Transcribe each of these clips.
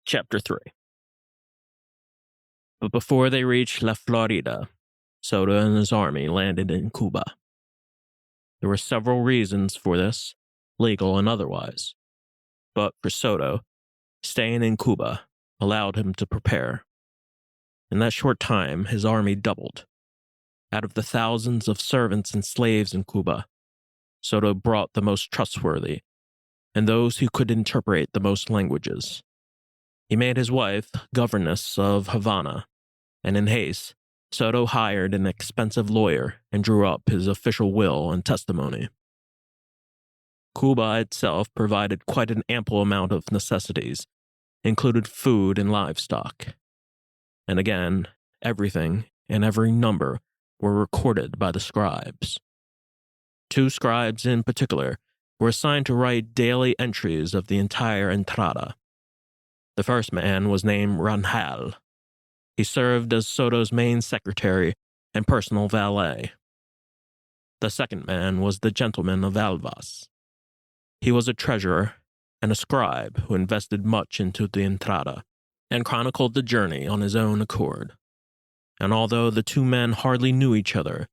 Chapter 3. But before they reached La Florida, Soto and his army landed in Cuba. There were several reasons for this, legal and otherwise. But for Soto, staying in Cuba allowed him to prepare. In that short time, his army doubled. Out of the thousands of servants and slaves in Cuba, Soto brought the most trustworthy, and those who could interpret the most languages. He made his wife governess of Havana, and in haste, Soto hired an expensive lawyer and drew up his official will and testimony. Cuba itself provided quite an ample amount of necessities, included food and livestock. And again, everything and every number were recorded by the scribes. 2 scribes in particular were assigned to write daily entries of the entire entrada. The first man was named Ranjal. He served as Soto's main secretary and personal valet. The second man was the gentleman of Alvas. He was a treasurer and a scribe who invested much into the entrada and chronicled the journey on his own accord. And although the 2 men hardly knew each other,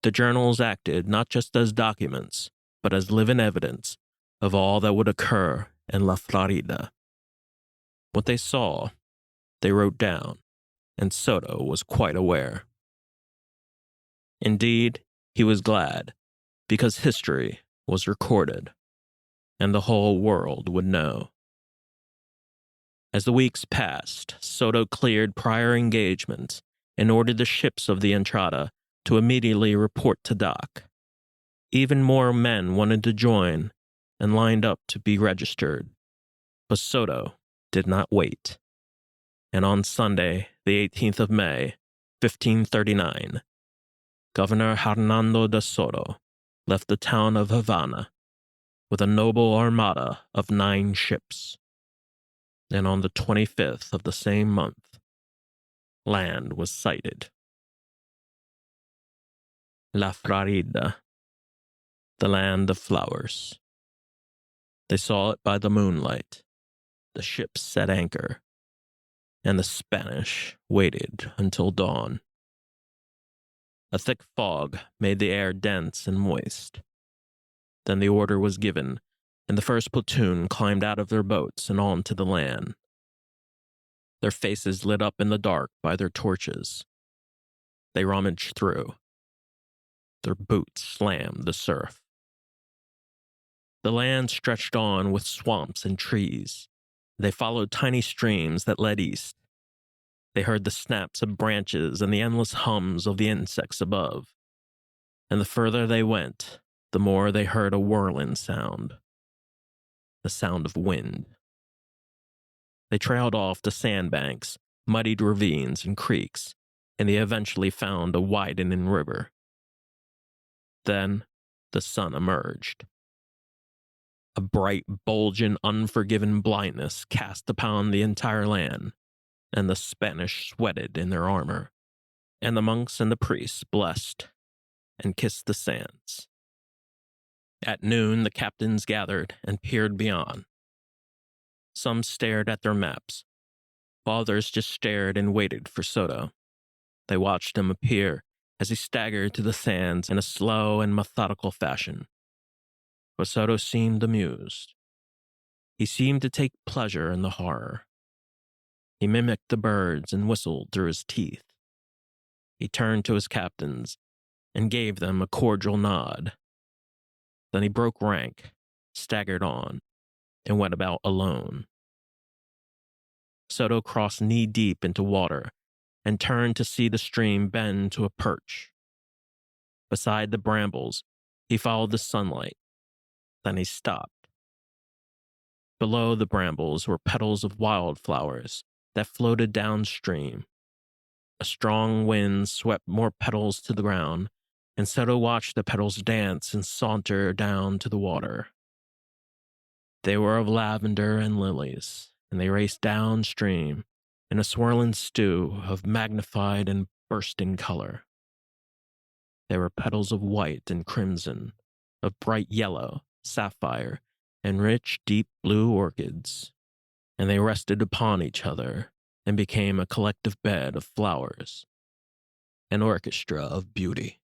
the journals acted not just as documents, but as living evidence of all that would occur in La Florida. What they saw, they wrote down, and Soto was quite aware. Indeed, he was glad, because history was recorded, and the whole world would know. As the weeks passed, Soto cleared prior engagements and ordered the ships of the entrada to immediately report to dock. Even more men wanted to join and lined up to be registered, but Soto did not wait. And on Sunday, the 18th of May, 1539, Governor Hernando de Soto left the town of Havana with a noble armada of 9 ships. And on the 25th of the same month, land was sighted. La Florida, the land of flowers. They saw it by the moonlight. The ships set anchor, and the Spanish waited until dawn. A thick fog made the air dense and moist. Then the order was given, and the first platoon climbed out of their boats and onto the land. Their faces lit up in the dark by their torches. They rummaged through. Their boots slammed the surf. The land stretched on with swamps and trees. They followed tiny streams that led east. They heard the snaps of branches and the endless hums of the insects above. And the further they went, the more they heard a whirling sound. The sound of wind. They trailed off the sandbanks, muddied ravines and creeks, and they eventually found a widening river. Then the sun emerged. A bright, bulging, unforgiving blindness cast upon the entire land, and the Spanish sweated in their armor, and the monks and the priests blessed and kissed the sands. At noon, the captains gathered and peered beyond. Some stared at their maps, while others just stared and waited for Soto. They watched him appear as he staggered to the sands in a slow and methodical fashion. But Soto seemed amused. He seemed to take pleasure in the horror. He mimicked the birds and whistled through his teeth. He turned to his captains and gave them a cordial nod. Then he broke rank, staggered on, and went about alone. Soto crossed knee-deep into water and turned to see the stream bend to a perch. Beside the brambles, he followed the sunlight. Then he stopped. Below the brambles were petals of wildflowers that floated downstream. A strong wind swept more petals to the ground, and Soto watched the petals dance and saunter down to the water. They were of lavender and lilies, and they raced downstream in a swirling stew of magnified and bursting color. There were petals of white and crimson, of bright yellow, sapphire, and rich, deep blue orchids. and they rested upon each other and became a collective bed of flowers, an orchestra of beauty.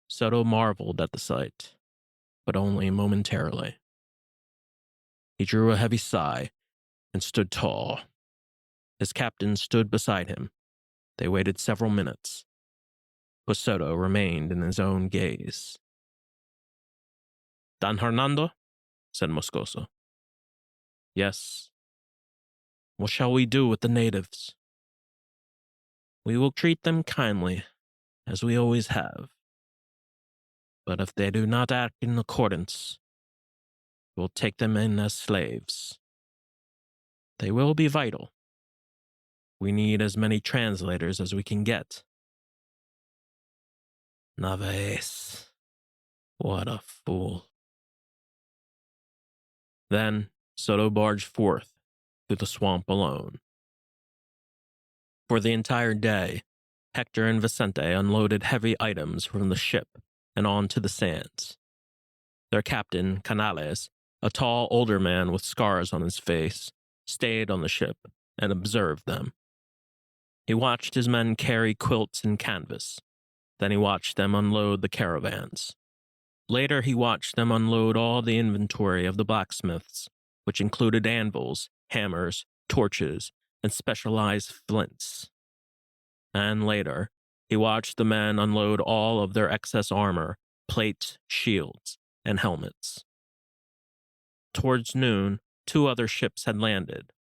Soto marveled at the sight, but only momentarily. He drew a heavy sigh and stood tall. His captain stood beside him. They waited several minutes, but Soto remained in his own gaze. "Don Hernando?" said Moscoso. "Yes." "What shall we do with the natives?" "We will treat them kindly, as we always have. But if they do not act in accordance, we will take them in as slaves. They will be vital. We need as many translators as we can get." Naves. What a fool. Then Soto barged forth through the swamp alone. For the entire day, Hector and Vicente unloaded heavy items from the ship and onto the sands. Their captain, Canales, a tall older man with scars on his face, stayed on the ship and observed them. He watched his men carry quilts and canvas. Then he watched them unload the caravans. Later, he watched them unload all the inventory of the blacksmiths, which included anvils, hammers, torches, and specialized flints. And later, he watched the men unload all of their excess armor, plates, shields, and helmets. Towards noon, 2 other ships had landed.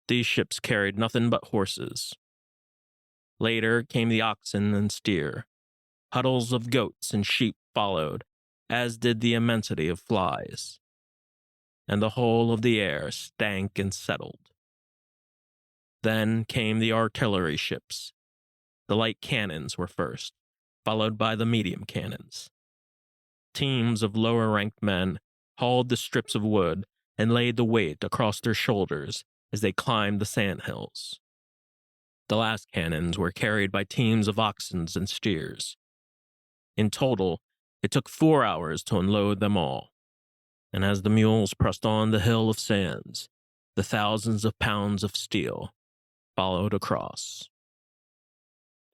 These ships carried nothing but horses. Later came the oxen and steer. Huddles of goats and sheep followed, as did the immensity of flies. And the whole of the air stank and settled. Then came the artillery ships. The light cannons were first, followed by the medium cannons. Teams of lower-ranked men hauled the strips of wood and laid the weight across their shoulders as they climbed the sandhills. The last cannons were carried by teams of oxen and steers. In total, it took 4 hours to unload them all, and as the mules pressed on the hill of sands, the thousands of pounds of steel followed across.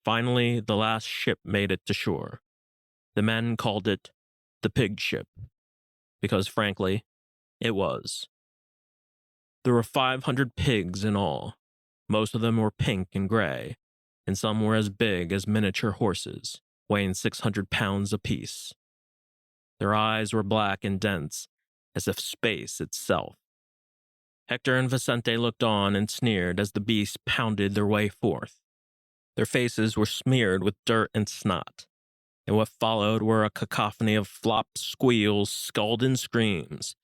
Finally, the last ship made it to shore. The men called it the pig ship, because frankly, it was. There were 500 pigs in all. Most of them were pink and gray, and some were as big as miniature horses, weighing 600 pounds apiece. Their eyes were black and dense, as if space itself. Hector and Vicente looked on and sneered as the beasts pounded their way forth. Their faces were smeared with dirt and snot, and what followed were a cacophony of flops, squeals, scalding screams,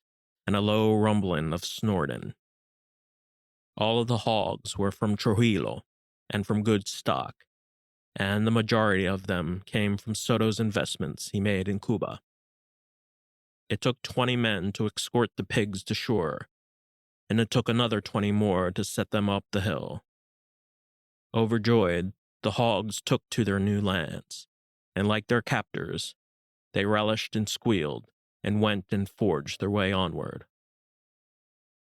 and a low rumbling of snorting. All of the hogs were from Trujillo and from good stock, and the majority of them came from Soto's investments he made in Cuba. It took 20 men to escort the pigs to shore, and it took another 20 more to set them up the hill. Overjoyed, the hogs took to their new lands, and like their captors, they relished and squealed and went and forged their way onward.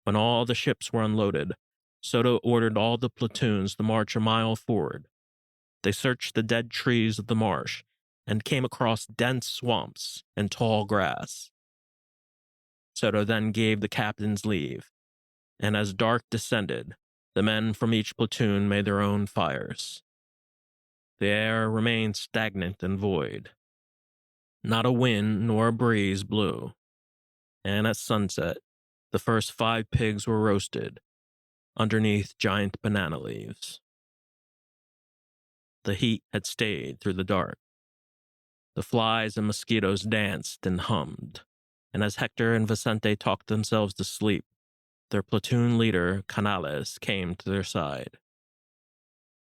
When all the ships were unloaded, Soto ordered all the platoons to march a mile forward. They searched the dead trees of the marsh and came across dense swamps and tall grass. Soto then gave the captains leave, and as dark descended, the men from each platoon made their own fires. The air remained stagnant and void. Not a wind nor a breeze blew, and at sunset, the first 5 pigs were roasted underneath giant banana leaves. The heat had stayed through the dark. The flies and mosquitoes danced and hummed, and as Hector and Vicente talked themselves to sleep, their platoon leader, Canales, came to their side.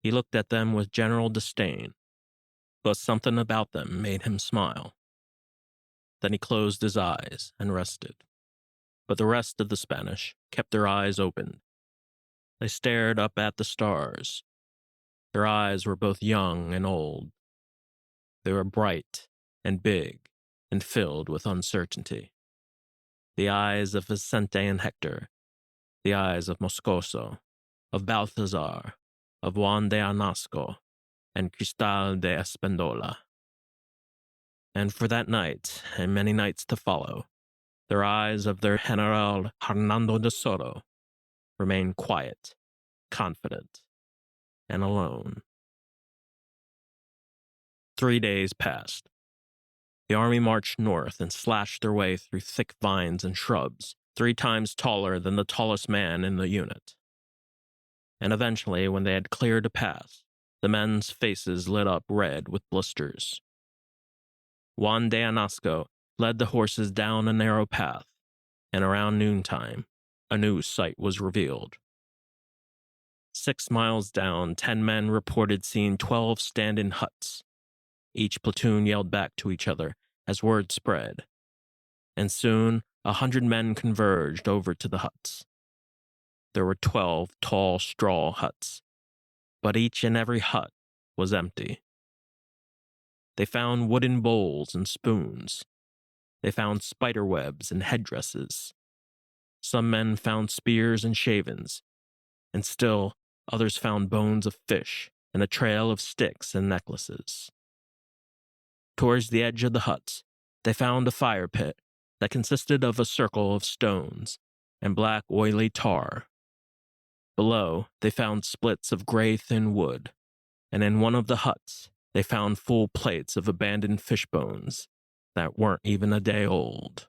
He looked at them with general disdain, but something about them made him smile. Then he closed his eyes and rested. But the rest of the Spanish kept their eyes open. They stared up at the stars. Their eyes were both young and old. They were bright and big and filled with uncertainty. The eyes of Vicente and Hector, the eyes of Moscoso, of Balthazar, of Juan de Anasco, and Cristal de Espandola. And for that night, and many nights to follow, their eyes of their General Hernando de Soto remained quiet, confident, and alone. 3 days passed. The army marched north and slashed their way through thick vines and shrubs, 3 times taller than the tallest man in the unit. And eventually, when they had cleared a path, the men's faces lit up red with blisters. Juan de Anasco led the horses down a narrow path, and around noontime, a new sight was revealed. 6 miles down, 10 men reported seeing 12 stand-in huts. Each platoon yelled back to each other as word spread, and soon 100 men converged over to the huts. There were 12 tall straw huts, but each and every hut was empty. They found wooden bowls and spoons. They found spider webs and headdresses. Some men found spears and shavens, and still others found bones of fish and a trail of sticks and necklaces. Towards the edge of the huts, they found a fire pit that consisted of a circle of stones and black oily tar. Below, they found splits of gray thin wood, and in one of the huts, they found full plates of abandoned fish bones that weren't even a day old.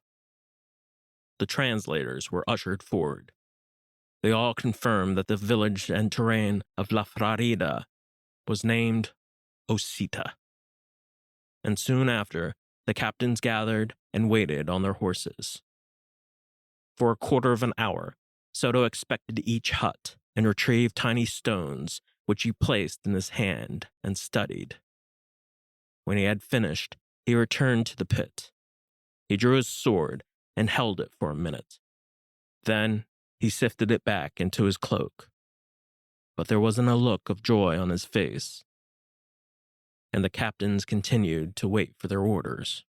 The translators were ushered forward. They all confirmed that the village and terrain of La Florida was named Osita. And soon after, the captains gathered and waited on their horses. For a quarter of an hour, Soto inspected each hut and retrieved tiny stones, which he placed in his hand and studied. When he had finished, he returned to the pit. He drew his sword and held it for a minute. Then he sifted it back into his cloak. But there wasn't a look of joy on his face, and the captains continued to wait for their orders.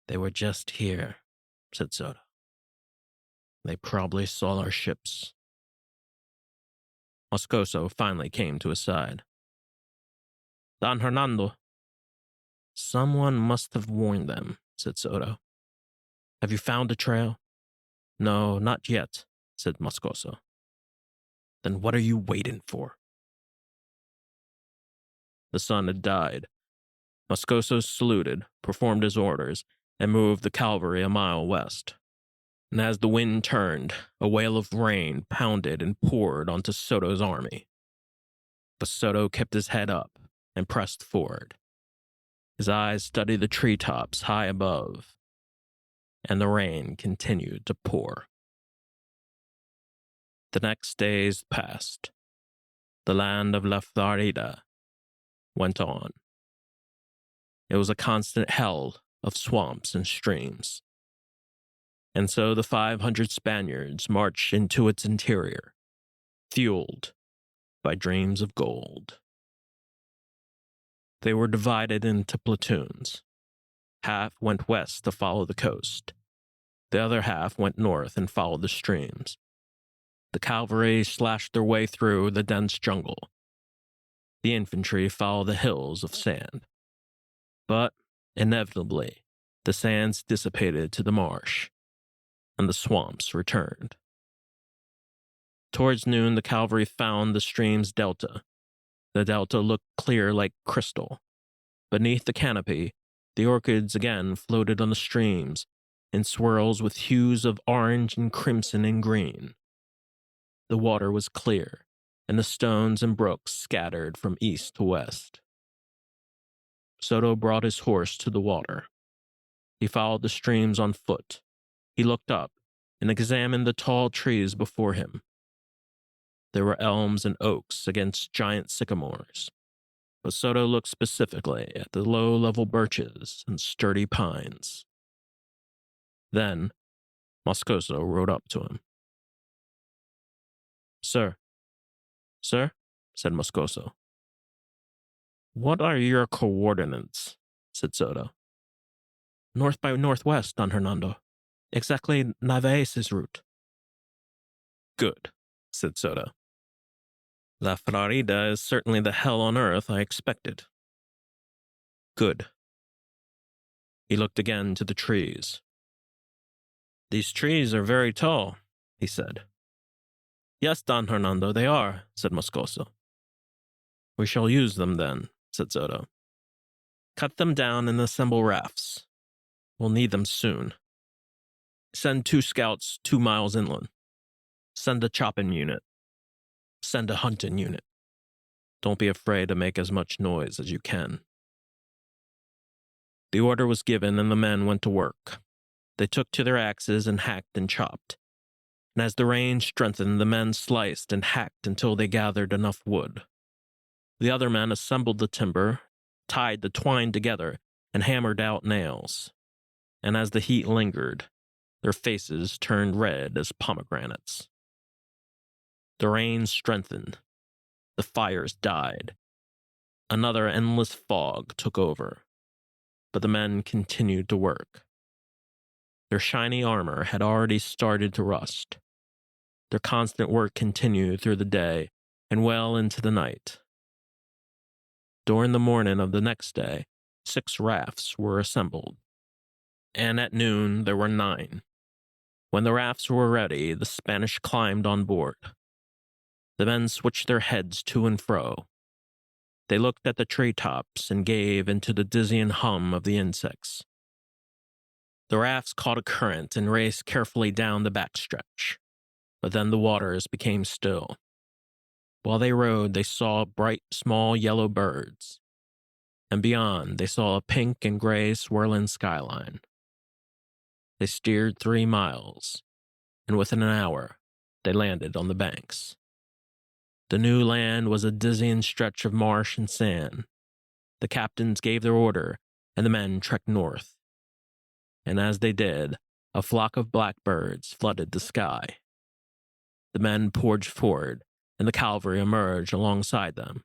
"They were just here," said Soto. "They probably saw our ships." Moscoso finally came to his side. "Don Hernando." "Someone must have warned them," said Soto. "Have you found a trail?" "No, not yet," said Moscoso. "Then what are you waiting for?" The sun had died. Moscoso saluted, performed his orders, and moved the cavalry a mile west. And as the wind turned, a whale of rain pounded and poured onto Soto's army. But Soto kept his head up and pressed forward. His eyes studied the treetops high above, and the rain continued to pour. The next days passed. The land of La Florida went on. It was a constant hell of swamps and streams. And so the 500 Spaniards marched into its interior, fueled by dreams of gold. They were divided into platoons. Half went west to follow the coast. The other half went north and followed the streams. The cavalry slashed their way through the dense jungle. The infantry followed the hills of sand. But, inevitably, the sands dissipated to the marsh, and the swamps returned. Towards noon, the cavalry found the stream's delta. The delta looked clear like crystal. Beneath the canopy, the orchids again floated on the streams in swirls with hues of orange and crimson and green. The water was clear, and the stones and brooks scattered from east to west. Soto brought his horse to the water. He followed the streams on foot. He looked up and examined the tall trees before him. There were elms and oaks against giant sycamores, but Soto looked specifically at the low-level birches and sturdy pines. Then, Moscoso rode up to him. "Sir." "Sir?" said Moscoso. "What are your coordinates?" said Soto. "North by northwest, Don Hernando. Exactly Navese's route." Good, said Soto. La Florida is certainly the hell on earth I expected. Good. He looked again to the trees. These trees are very tall, he said. Yes, Don Hernando, they are, said Moscoso. We shall use them then, said Soto. Cut them down and assemble rafts. We'll need them soon. Send 2 scouts 2 miles inland. Send a chopping unit. Send a hunting unit. Don't be afraid to make as much noise as you can. The order was given and the men went to work. They took to their axes and hacked and chopped. And as the rain strengthened, the men sliced and hacked until they gathered enough wood. The other men assembled the timber, tied the twine together, and hammered out nails. And as the heat lingered, their faces turned red as pomegranates. The rain strengthened. The fires died. Another endless fog took over. But the men continued to work. Their shiny armor had already started to rust. Their constant work continued through the day and well into the night. During the morning of the next day, 6 rafts were assembled, and at noon there were 9. When the rafts were ready, the Spanish climbed on board. The men switched their heads to and fro. They looked at the treetops and gave into the dizzying hum of the insects. The rafts caught a current and raced carefully down the backstretch, but then the waters became still. While they rode, they saw bright, small yellow birds, and beyond they saw a pink and gray swirling skyline. They steered 3 miles, and within an hour, they landed on the banks. The new land was a dizzying stretch of marsh and sand. The captains gave their order, and the men trekked north. And as they did, a flock of blackbirds flooded the sky. The men poured forward, and the cavalry emerged alongside them.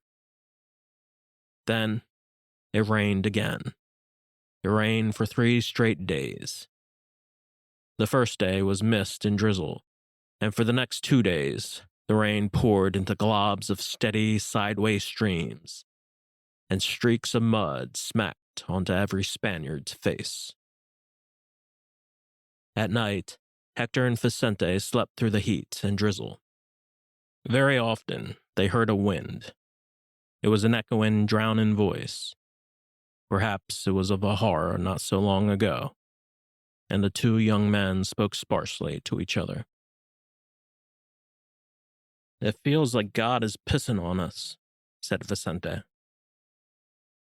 Then it rained again. It rained for 3 straight days. The first day was mist and drizzle, and for the next 2 days, the rain poured into globs of steady, sideways streams, and streaks of mud smacked onto every Spaniard's face. At night, Hector and Vicente slept through the heat and drizzle. Very often, they heard a wind. It was an echoing, drowning voice. Perhaps it was of a horror not so long ago, and the 2 young men spoke sparsely to each other. It feels like God is pissing on us, said Vicente.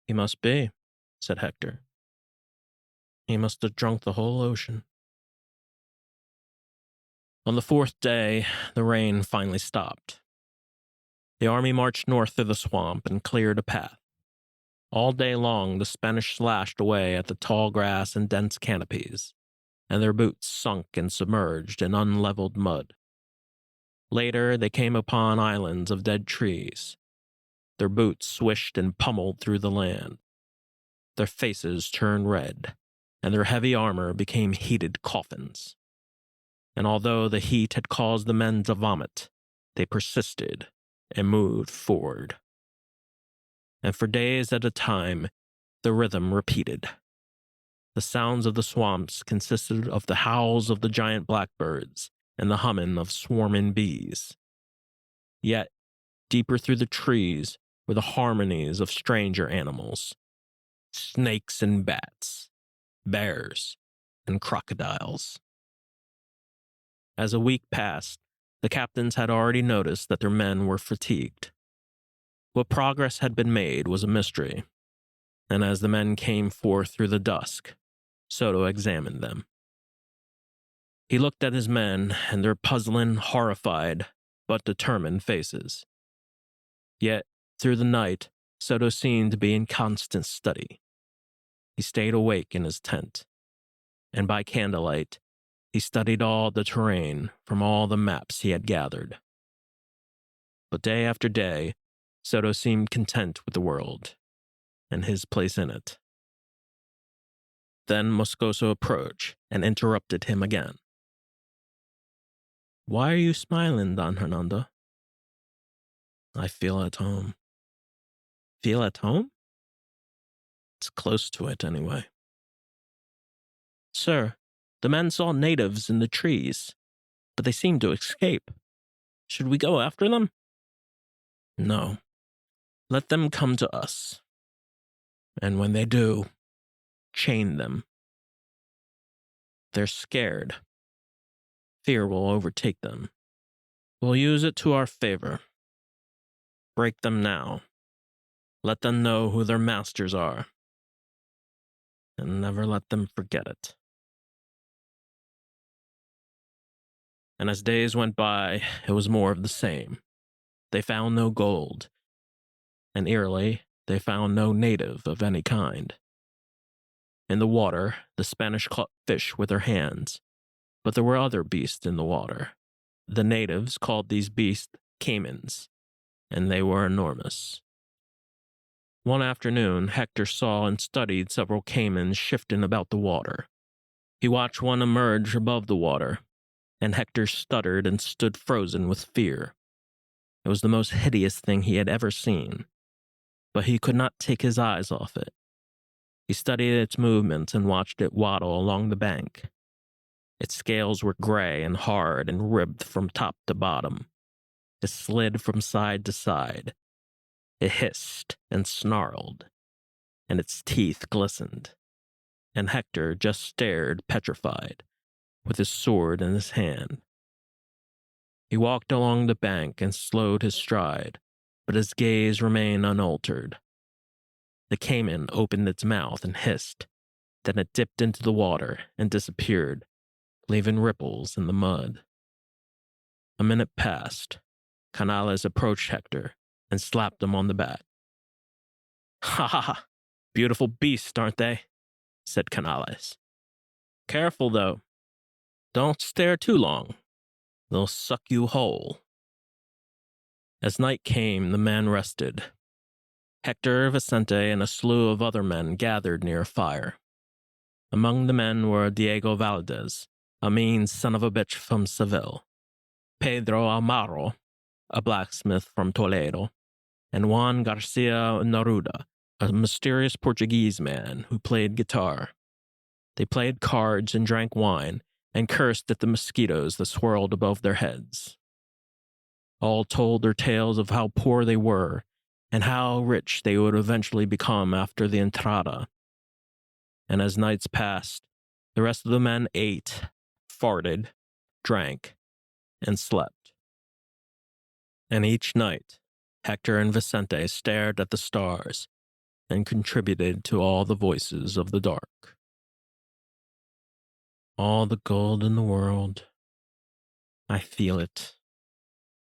He must be, said Hector. He must have drunk the whole ocean. On the 4th day, the rain finally stopped. The army marched north through the swamp and cleared a path. All day long, the Spanish slashed away at the tall grass and dense canopies, and their boots sunk and submerged in unleveled mud. Later, they came upon islands of dead trees. Their boots swished and pummeled through the land. Their faces turned red, and their heavy armor became heated coffins. And although the heat had caused the men to vomit, they persisted and moved forward. And for days at a time, the rhythm repeated. The sounds of the swamps consisted of the howls of the giant blackbirds and the humming of swarming bees. Yet, deeper through the trees were the harmonies of stranger animals, snakes and bats, bears and crocodiles. As a week passed, the captains had already noticed that their men were fatigued. What progress had been made was a mystery, and as the men came forth through the dusk, Soto examined them. He looked at his men and their puzzling, horrified, but determined faces. Yet, through the night, Soto seemed to be in constant study. He stayed awake in his tent, and by candlelight, he studied all the terrain from all the maps he had gathered. But day after day, Soto seemed content with the world and his place in it. Then Moscoso approached and interrupted him again. Why are you smiling, Don Hernando? I feel at home. Feel at home? It's close to it, anyway. Sir, the men saw natives in the trees, but they seemed to escape. Should we go after them? No. Let them come to us. And when they do, chain them. They're scared. Fear will overtake them. We'll use it to our favor. Break them now. Let them know who their masters are. And never let them forget it. And as days went by, it was more of the same. They found no gold. And eerily, they found no native of any kind. In the water, the Spanish caught fish with their hands, but there were other beasts in the water. The natives called these beasts caimans, and they were enormous. One afternoon, Hector saw and studied several caimans shifting about the water. He watched one emerge above the water, and Hector stuttered and stood frozen with fear. It was the most hideous thing he had ever seen, but he could not take his eyes off it. He studied its movements and watched it waddle along the bank. Its scales were gray and hard and ribbed from top to bottom. It slid from side to side. It hissed and snarled, and its teeth glistened. And Hector just stared petrified, with his sword in his hand. He walked along the bank and slowed his stride, but his gaze remained unaltered. The caiman opened its mouth and hissed. Then it dipped into the water and disappeared, leaving ripples in the mud. A minute passed. Canales approached Hector and slapped him on the back. "Ha ha ha! Beautiful beasts, aren't they?" said Canales. "Careful, though. Don't stare too long. They'll suck you whole." As night came, the man rested. Hector, Vicente, and a slew of other men gathered near a fire. Among the men were Diego Valdez, a mean son of a bitch from Seville, Pedro Amaro, a blacksmith from Toledo, and Juan Garcia Neruda, a mysterious Portuguese man who played guitar. They played cards and drank wine and cursed at the mosquitoes that swirled above their heads. All told their tales of how poor they were and how rich they would eventually become after the entrada. And as nights passed, the rest of the men ate, farted, drank, and slept. And each night, Hector and Vicente stared at the stars and contributed to all the voices of the dark. All the gold in the world. I feel it.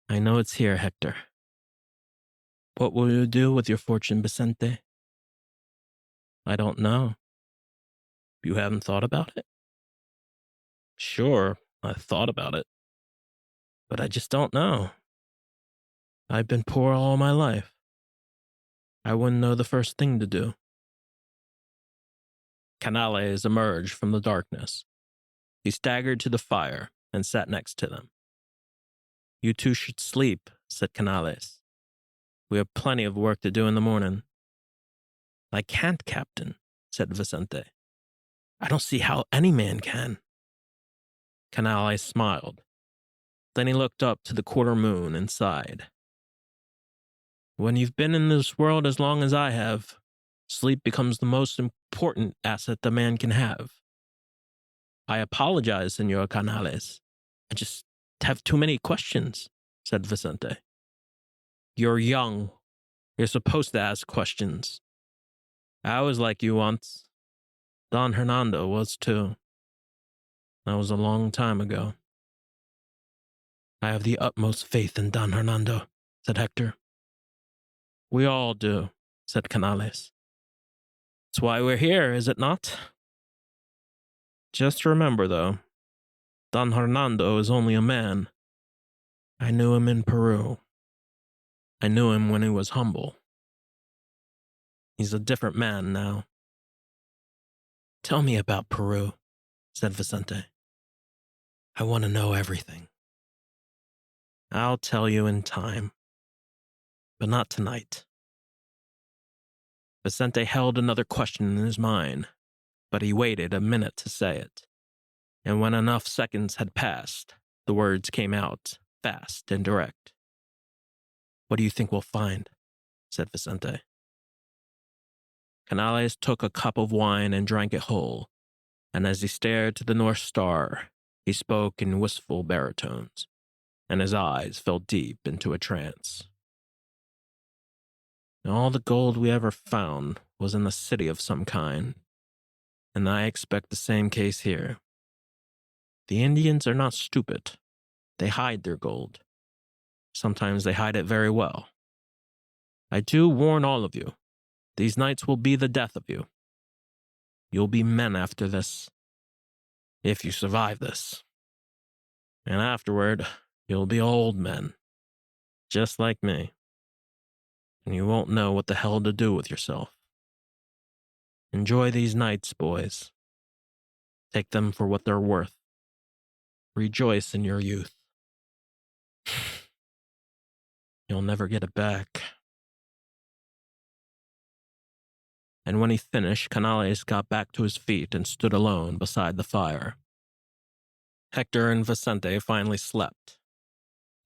I know it's here, Hector. What will you do with your fortune, Vicente? I don't know. You haven't thought about it? Sure, I've thought about it. But I just don't know. I've been poor all my life. I wouldn't know the first thing to do. Canales emerged from the darkness. He staggered to the fire and sat next to them. You two should sleep, said Canales. We have plenty of work to do in the morning. I can't, Captain, said Vicente. I don't see how any man can. Canales smiled. Then he looked up to the quarter moon and sighed. When you've been in this world as long as I have, sleep becomes the most important asset a man can have. I apologize, Senor Canales. I just have too many questions, said Vicente. You're young. You're supposed to ask questions. I was like you once. Don Hernando was too. That was a long time ago. I have the utmost faith in Don Hernando, said Hector. We all do, said Canales. That's why we're here, is it not? Just remember, though, Don Hernando is only a man. I knew him in Peru. I knew him when he was humble. He's a different man now. Tell me about Peru, said Vicente. I want to know everything. I'll tell you in time, but not tonight. Vicente held another question in his mind, but he waited a minute to say it. And when enough seconds had passed, the words came out, fast and direct. What do you think we'll find? Said Vicente. Canales took a cup of wine and drank it whole, and as he stared to the North Star, he spoke in wistful baritones, and his eyes fell deep into a trance. All the gold we ever found was in the city of some kind, and I expect the same case here. The Indians are not stupid. They hide their gold. Sometimes they hide it very well. I do warn all of you, these nights will be the death of you. You'll be men after this, if you survive this. And afterward, you'll be old men, just like me. And you won't know what the hell to do with yourself. Enjoy these nights, boys. Take them for what they're worth. Rejoice in your youth. You'll never get it back. And when he finished, Canales got back to his feet and stood alone beside the fire. Hector and Vicente finally slept.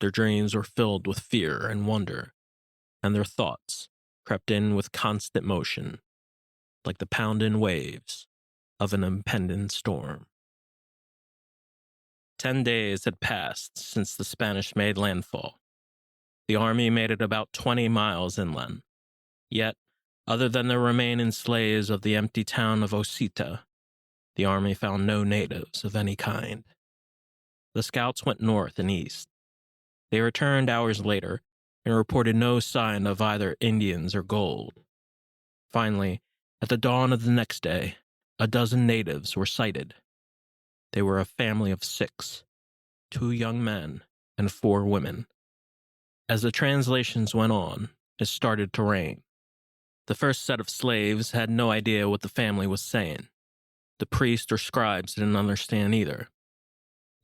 Their dreams were filled with fear and wonder, and their thoughts crept in with constant motion, like the pounding waves of an impending storm. 10 days had passed since the Spanish made landfall. The army made it about 20 miles inland. Yet, other than the remaining slaves of the empty town of Osita, the army found no natives of any kind. The scouts went north and east. They returned hours later and reported no sign of either Indians or gold. Finally, at the dawn of the next day, a dozen natives were sighted. They were a family of 6, 2 young men and 4 women. As the translations went on, it started to rain. The first set of slaves had no idea what the family was saying. The priest or scribes didn't understand either.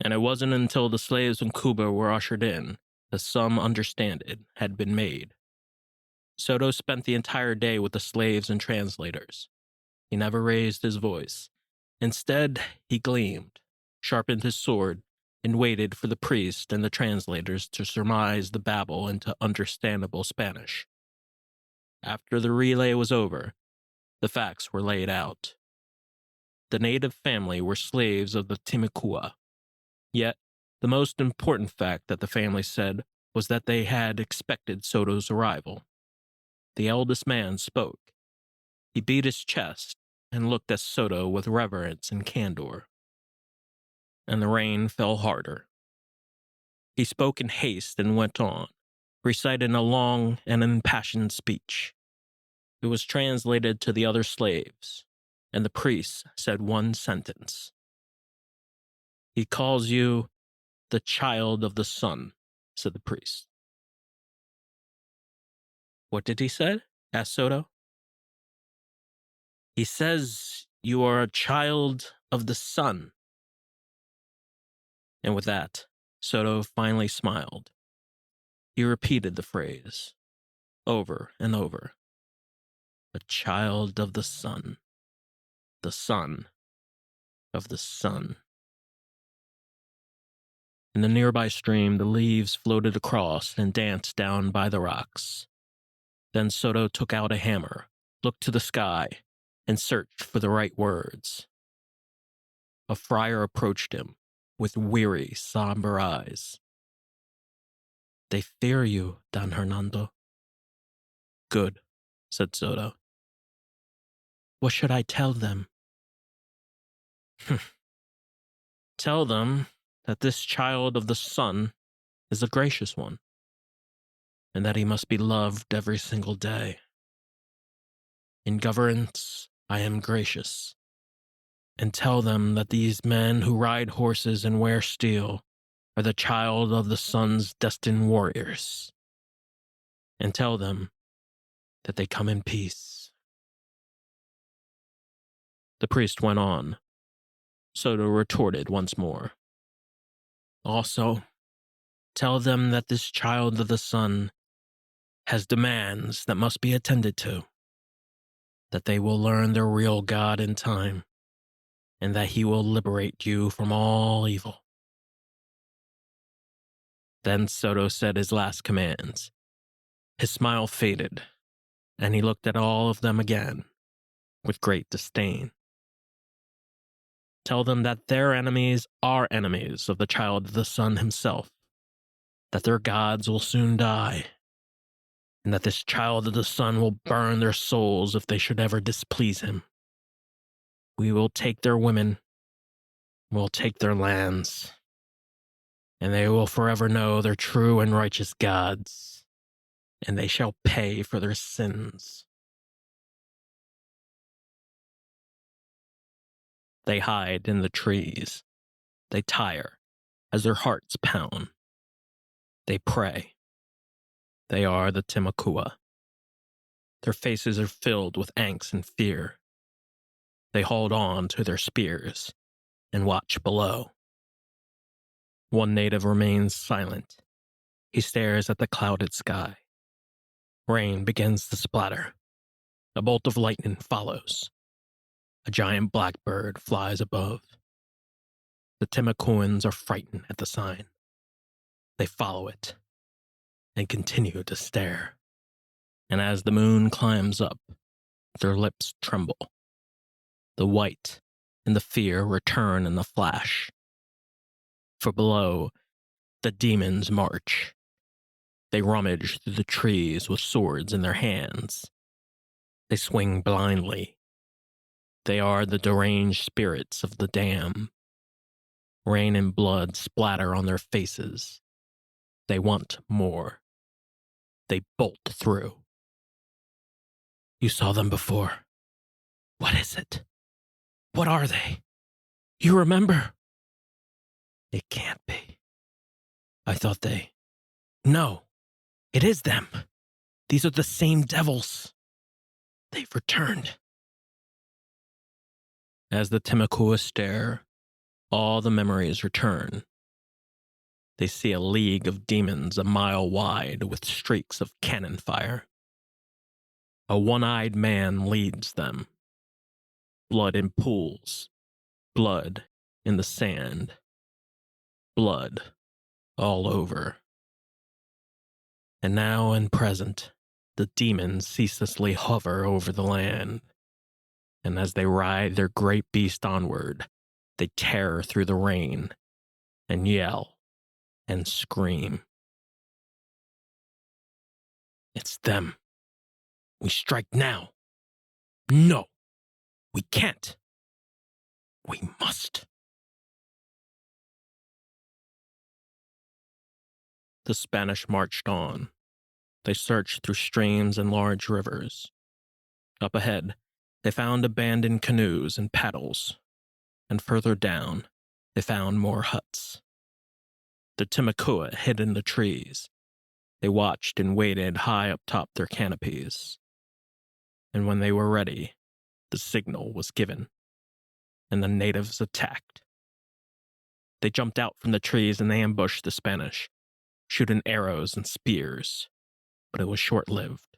And it wasn't until the slaves in Cuba were ushered in that some understanding had been made. Soto spent the entire day with the slaves and translators. He never raised his voice. Instead, he gleamed, sharpened his sword, and waited for the priest and the translators to surmise the babble into understandable Spanish. After the relay was over, the facts were laid out. The native family were slaves of the Timucua. Yet, the most important fact that the family said was that they had expected Soto's arrival. The eldest man spoke. He beat his chest and looked at Soto with reverence and candor. And the rain fell harder. He spoke in haste and went on, reciting a long and impassioned speech. It was translated to the other slaves, and the priest said one sentence. He calls you the child of the sun, said the priest. What did he say? Asked Soto. He says you are a child of the sun. And with that, Soto finally smiled. He repeated the phrase, over and over. A child of the sun of the sun. In the nearby stream, the leaves floated across and danced down by the rocks. Then Soto took out a hammer, looked to the sky, and searched for the right words. A friar approached him with weary, somber eyes. They fear you, Don Hernando. Good, said Soto. What should I tell them? Tell them that this child of the sun is a gracious one, and that he must be loved every single day. In governance, I am gracious. And tell them that these men who ride horses and wear steel are the child of the sun's destined warriors. And tell them that they come in peace. The priest went on. Soto retorted once more. Also, Tell them that this child of the sun has demands that must be attended to, that they will learn their real God in time, and that he will liberate you from all evil." Then Soto said his last commands. His smile faded, and he looked at all of them again with great disdain. Tell them that their enemies are enemies of the child of the sun himself, that their gods will soon die, and that this child of the sun will burn their souls if they should ever displease him. We will take their women, we'll take their lands, and they will forever know their true and righteous gods, and they shall pay for their sins. They hide in the trees. They tire as their hearts pound. They pray. They are the Timakua. Their faces are filled with angst and fear. They hold on to their spears and watch below. One native remains silent. He stares at the clouded sky. Rain begins to splatter. A bolt of lightning follows. A giant blackbird flies above. The Timakuans are frightened at the sign. They follow it and continue to stare. And as the moon climbs up, their lips tremble. The white and the fear return in a flash. For below, the demons march. They rummage through the trees with swords in their hands. They swing blindly. They are the deranged spirits of the dam. Rain and blood splatter on their faces. They want more. They bolt through. You saw them before. What is it? What are they? You remember? It can't be. I thought they... No, it is them. These are the same devils. They've returned. As the Timakua stare, all the memories return. They see a league of demons a mile wide with streaks of cannon fire. A one-eyed man leads them. Blood in pools. Blood in the sand. Blood all over. And now and present, the demons ceaselessly hover over the land. And as they ride their great beast onward, they tear through the rain and yell and scream. It's them. We strike now. No, we can't. We must. The Spanish marched on. They searched through streams and large rivers. Up ahead, they found abandoned canoes and paddles, and further down, they found more huts. The Timakua hid in the trees. They watched and waited high up top their canopies. And when they were ready, the signal was given, and the natives attacked. They jumped out from the trees and they ambushed the Spanish, shooting arrows and spears, but it was short-lived.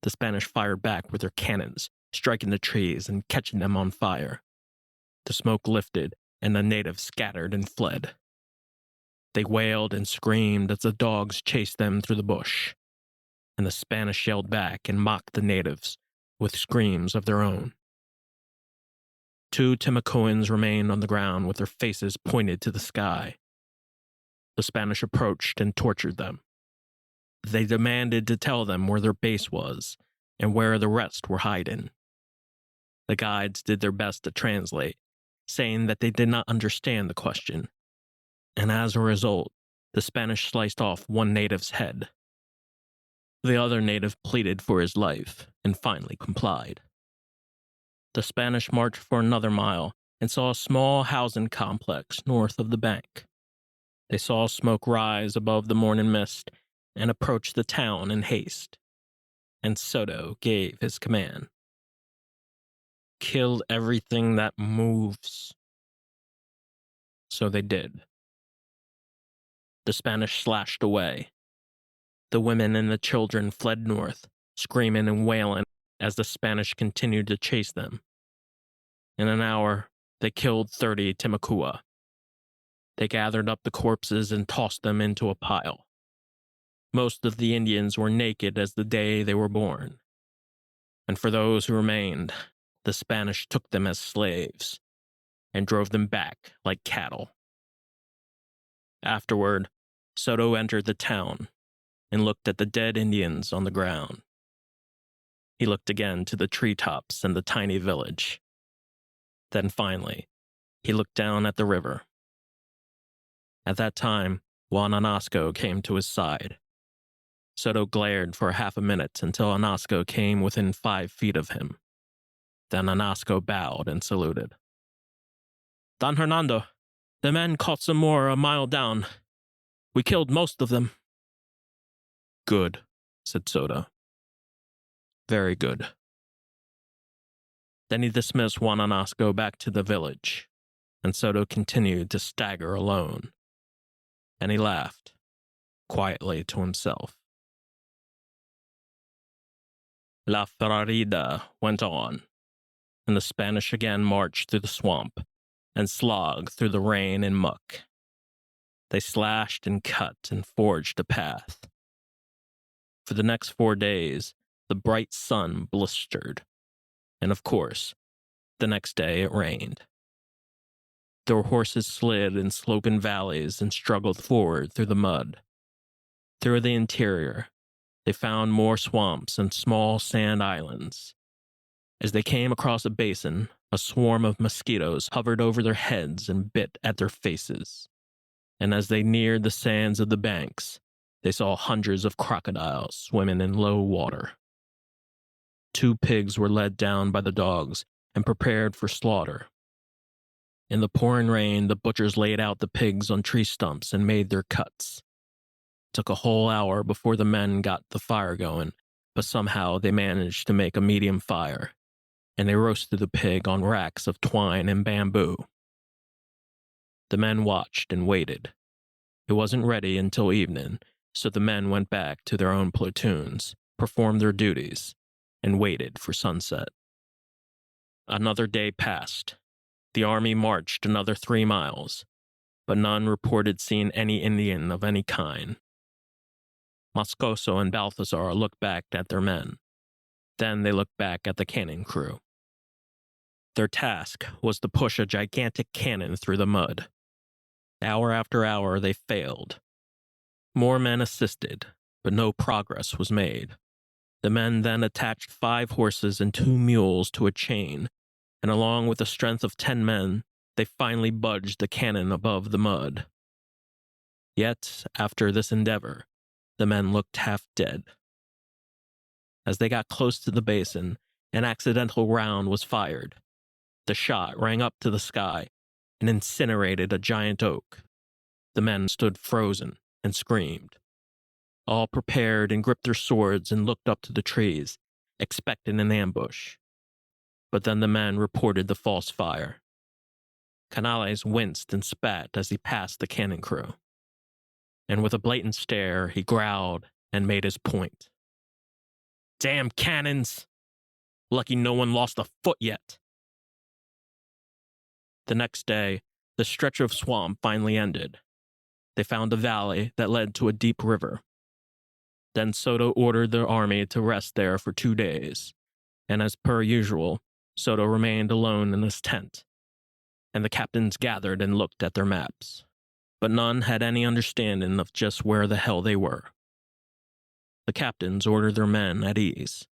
The Spanish fired back with their cannons, striking the trees and catching them on fire. The smoke lifted, and the natives scattered and fled. They wailed and screamed as the dogs chased them through the bush, and the Spanish yelled back and mocked the natives with screams of their own. 2 Timakuans remained on the ground with their faces pointed to the sky. The Spanish approached and tortured them. They demanded to tell them where their base was and where the rest were hiding. The guides did their best to translate, saying that they did not understand the question, and as a result, the Spanish sliced off one native's head. The other native pleaded for his life and finally complied. The Spanish marched for another mile and saw a small housing complex north of the bank. They saw smoke rise above the morning mist and approached the town in haste, and Soto gave his command. Kill everything that moves. So they did. The Spanish slashed away. The women and the children fled north, screaming and wailing as the Spanish continued to chase them. In an hour, they killed 30 Timucua. They gathered up the corpses and tossed them into a pile. Most of the Indians were naked as the day they were born. And for those who remained, the Spanish took them as slaves and drove them back like cattle. Afterward, Soto entered the town and looked at the dead Indians on the ground. He looked again to the treetops and the tiny village. Then finally, he looked down at the river. At that time, Juan Anasco came to his side. Soto glared for half a minute until Anasco came within 5 feet of him. Then Anasco bowed and saluted. "Don Hernando, the men caught some more a mile down. We killed most of them." "Good," said Soto. "Very good." Then he dismissed Juan Anasco back to the village, and Soto continued to stagger alone. And he laughed, quietly to himself. La Ferida went on, and the Spanish again marched through the swamp and slogged through the rain and muck. They slashed and cut and forged a path. For the next 4 days, the bright sun blistered, and of course, the next day it rained. Their horses slid in sloping valleys and struggled forward through the mud. Through the interior, they found more swamps and small sand islands. As they came across a basin, a swarm of mosquitoes hovered over their heads and bit at their faces. And as they neared the sands of the banks, they saw hundreds of crocodiles swimming in low water. 2 pigs were led down by the dogs and prepared for slaughter. In the pouring rain, the butchers laid out the pigs on tree stumps and made their cuts. It took a whole hour before the men got the fire going, but somehow they managed to make a medium fire, and they roasted the pig on racks of twine and bamboo. The men watched and waited. It wasn't ready until evening, so the men went back to their own platoons, performed their duties, and waited for sunset. Another day passed. The army marched another 3 miles, but none reported seeing any Indian of any kind. Moscoso and Balthazar looked back at their men. Then they looked back at the cannon crew. Their task was to push a gigantic cannon through the mud. Hour after hour they failed. More men assisted, but no progress was made. The men then attached 5 horses and 2 mules to a chain, and along with the strength of 10 men, they finally budged the cannon above the mud. Yet, after this endeavor, the men looked half dead. As they got close to the basin, an accidental round was fired. The shot rang up to the sky and incinerated a giant oak. The men stood frozen and screamed. All prepared and gripped their swords and looked up to the trees, expecting an ambush. But then the men reported the false fire. Canales winced and spat as he passed the cannon crew. And with a blatant stare, he growled and made his point. "Damn cannons! Lucky no one lost a foot yet." The next day, the stretch of swamp finally ended. They found a valley that led to a deep river. Then Soto ordered the army to rest there for 2 days, and as per usual, Soto remained alone in his tent, and the captains gathered and looked at their maps. But none had any understanding of just where the hell they were. The captains ordered their men at ease.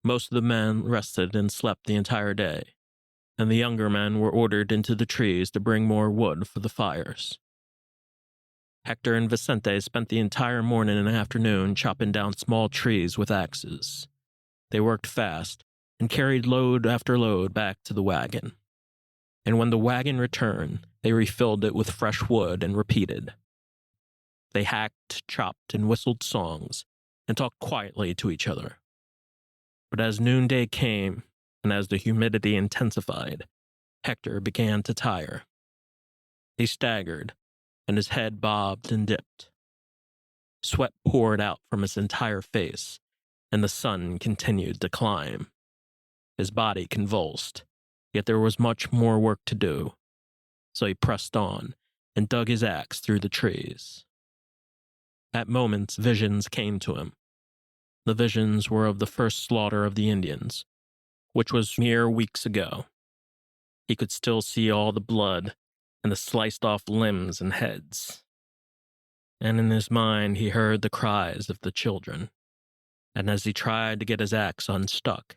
Most of the men rested and slept the entire day, and the younger men were ordered into the trees to bring more wood for the fires. Hector and Vicente spent the entire morning and afternoon chopping down small trees with axes. They worked fast and carried load after load back to the wagon. And when the wagon returned, they refilled it with fresh wood and repeated. They hacked, chopped, and whistled songs, and talked quietly to each other. But as noonday came, and as the humidity intensified, Hector began to tire. He staggered, and his head bobbed and dipped. Sweat poured out from his entire face, and the sun continued to climb. His body convulsed, yet there was much more work to do, so he pressed on and dug his axe through the trees. At moments, visions came to him. The visions were of the first slaughter of the Indians, which was mere weeks ago. He could still see all the blood and the sliced-off limbs and heads. And in his mind he heard the cries of the children, and as he tried to get his axe unstuck,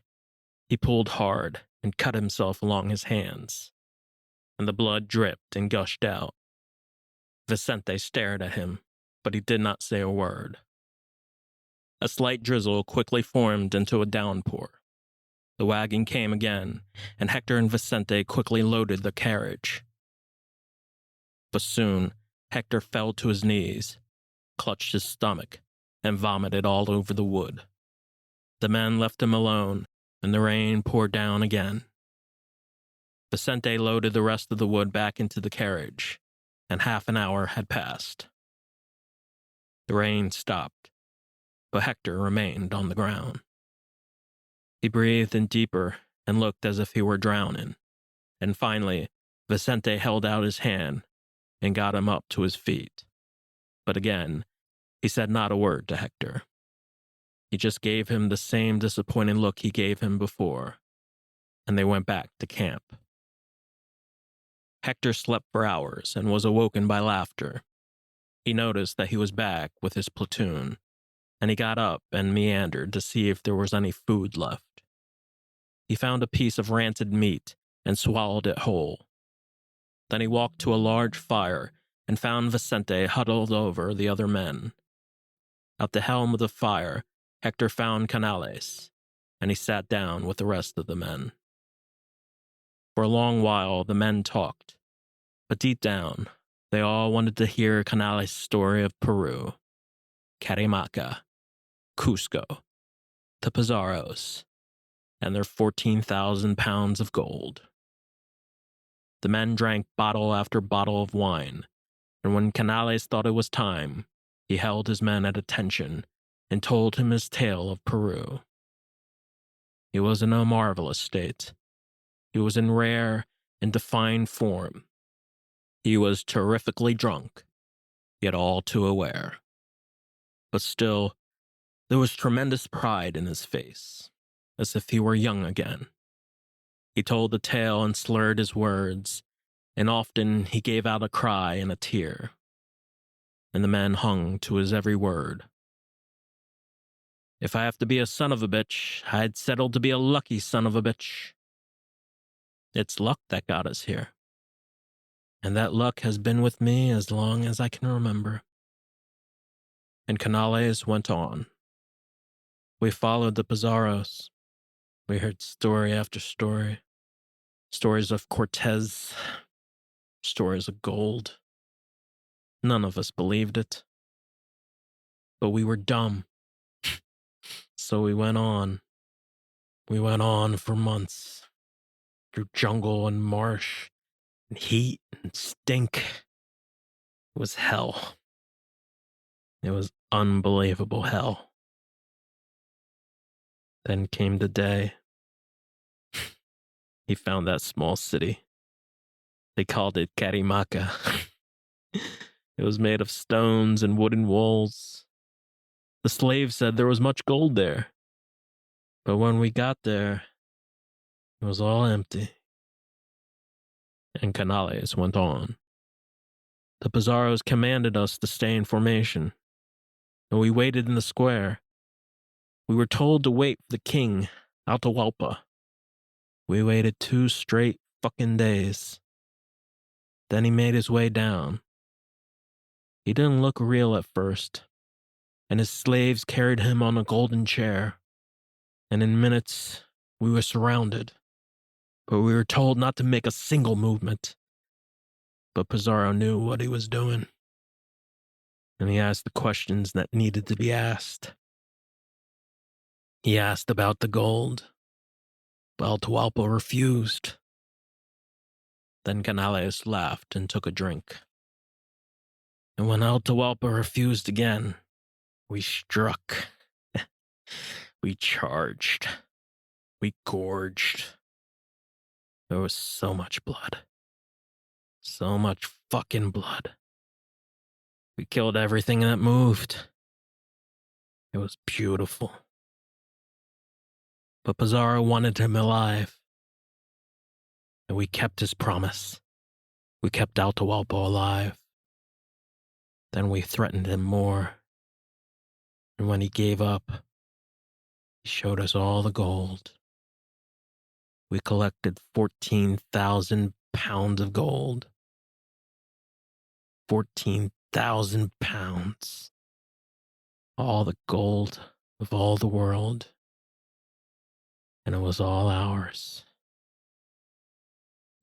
he pulled hard and cut himself along his hands, and the blood dripped and gushed out. Vicente stared at him, but he did not say a word. A slight drizzle quickly formed into a downpour. The wagon came again, and Hector and Vicente quickly loaded the carriage. But soon, Hector fell to his knees, clutched his stomach, and vomited all over the wood. The men left him alone, and the rain poured down again. Vicente loaded the rest of the wood back into the carriage, and half an hour had passed. The rain stopped, but Hector remained on the ground. He breathed in deeper and looked as if he were drowning, and finally, Vicente held out his hand and got him up to his feet. But again, he said not a word to Hector. He just gave him the same disappointed look he gave him before, and they went back to camp. Hector slept for hours and was awoken by laughter. He noticed that he was back with his platoon, and he got up and meandered to see if there was any food left. He found a piece of rancid meat and swallowed it whole. Then he walked to a large fire and found Vicente huddled over the other men. At the helm of the fire, Hector found Canales, and he sat down with the rest of the men. For a long while, the men talked, but deep down, they all wanted to hear Canales' story of Peru, Carimaca, Cusco, the Pizarros, and their 14,000 pounds of gold. The men drank bottle after bottle of wine, and when Canales thought it was time, he held his men at attention and told him his tale of Peru. He was in a marvelous state. He was in rare and defined form. He was terrifically drunk, yet all too aware. But still, there was tremendous pride in his face, as if he were young again. He told the tale and slurred his words, and often he gave out a cry and a tear, and the men hung to his every word. If I have to be a son of a bitch, I'd settle to be a lucky son of a bitch. It's luck that got us here, and that luck has been with me as long as I can remember. And Canales went on. We followed the Pizarros. We heard story after story. Stories of Cortez. Stories of gold. None of us believed it. But we were dumb. So we went on. We went on for months. Through jungle and marsh. And heat and stink. It was hell. It was unbelievable hell. Then came the day. He found that small city. They called it Carimaca. It was made of stones and wooden walls. The slaves said there was much gold there. But when we got there, it was all empty. And Canales went on. The Pizarros commanded us to stay in formation, and we waited in the square. We were told to wait for the king, Atahualpa. We waited 2 straight fucking days. Then he made his way down. He didn't look real at first, and his slaves carried him on a golden chair. And in minutes, we were surrounded, but we were told not to make a single movement. But Pizarro knew what he was doing, and he asked the questions that needed to be asked. He asked about the gold, but Atahualpa refused. Then Canales laughed and took a drink. And when Atahualpa refused again, we struck. We charged. We gorged. There was so much blood. So much fucking blood. We killed everything that moved. It was beautiful. But Pizarro wanted him alive. And we kept his promise. We kept Atahualpa alive. Then we threatened him more. And when he gave up, he showed us all the gold. We collected 14,000 pounds of gold. 14,000 pounds. All the gold of all the world. And it was all ours.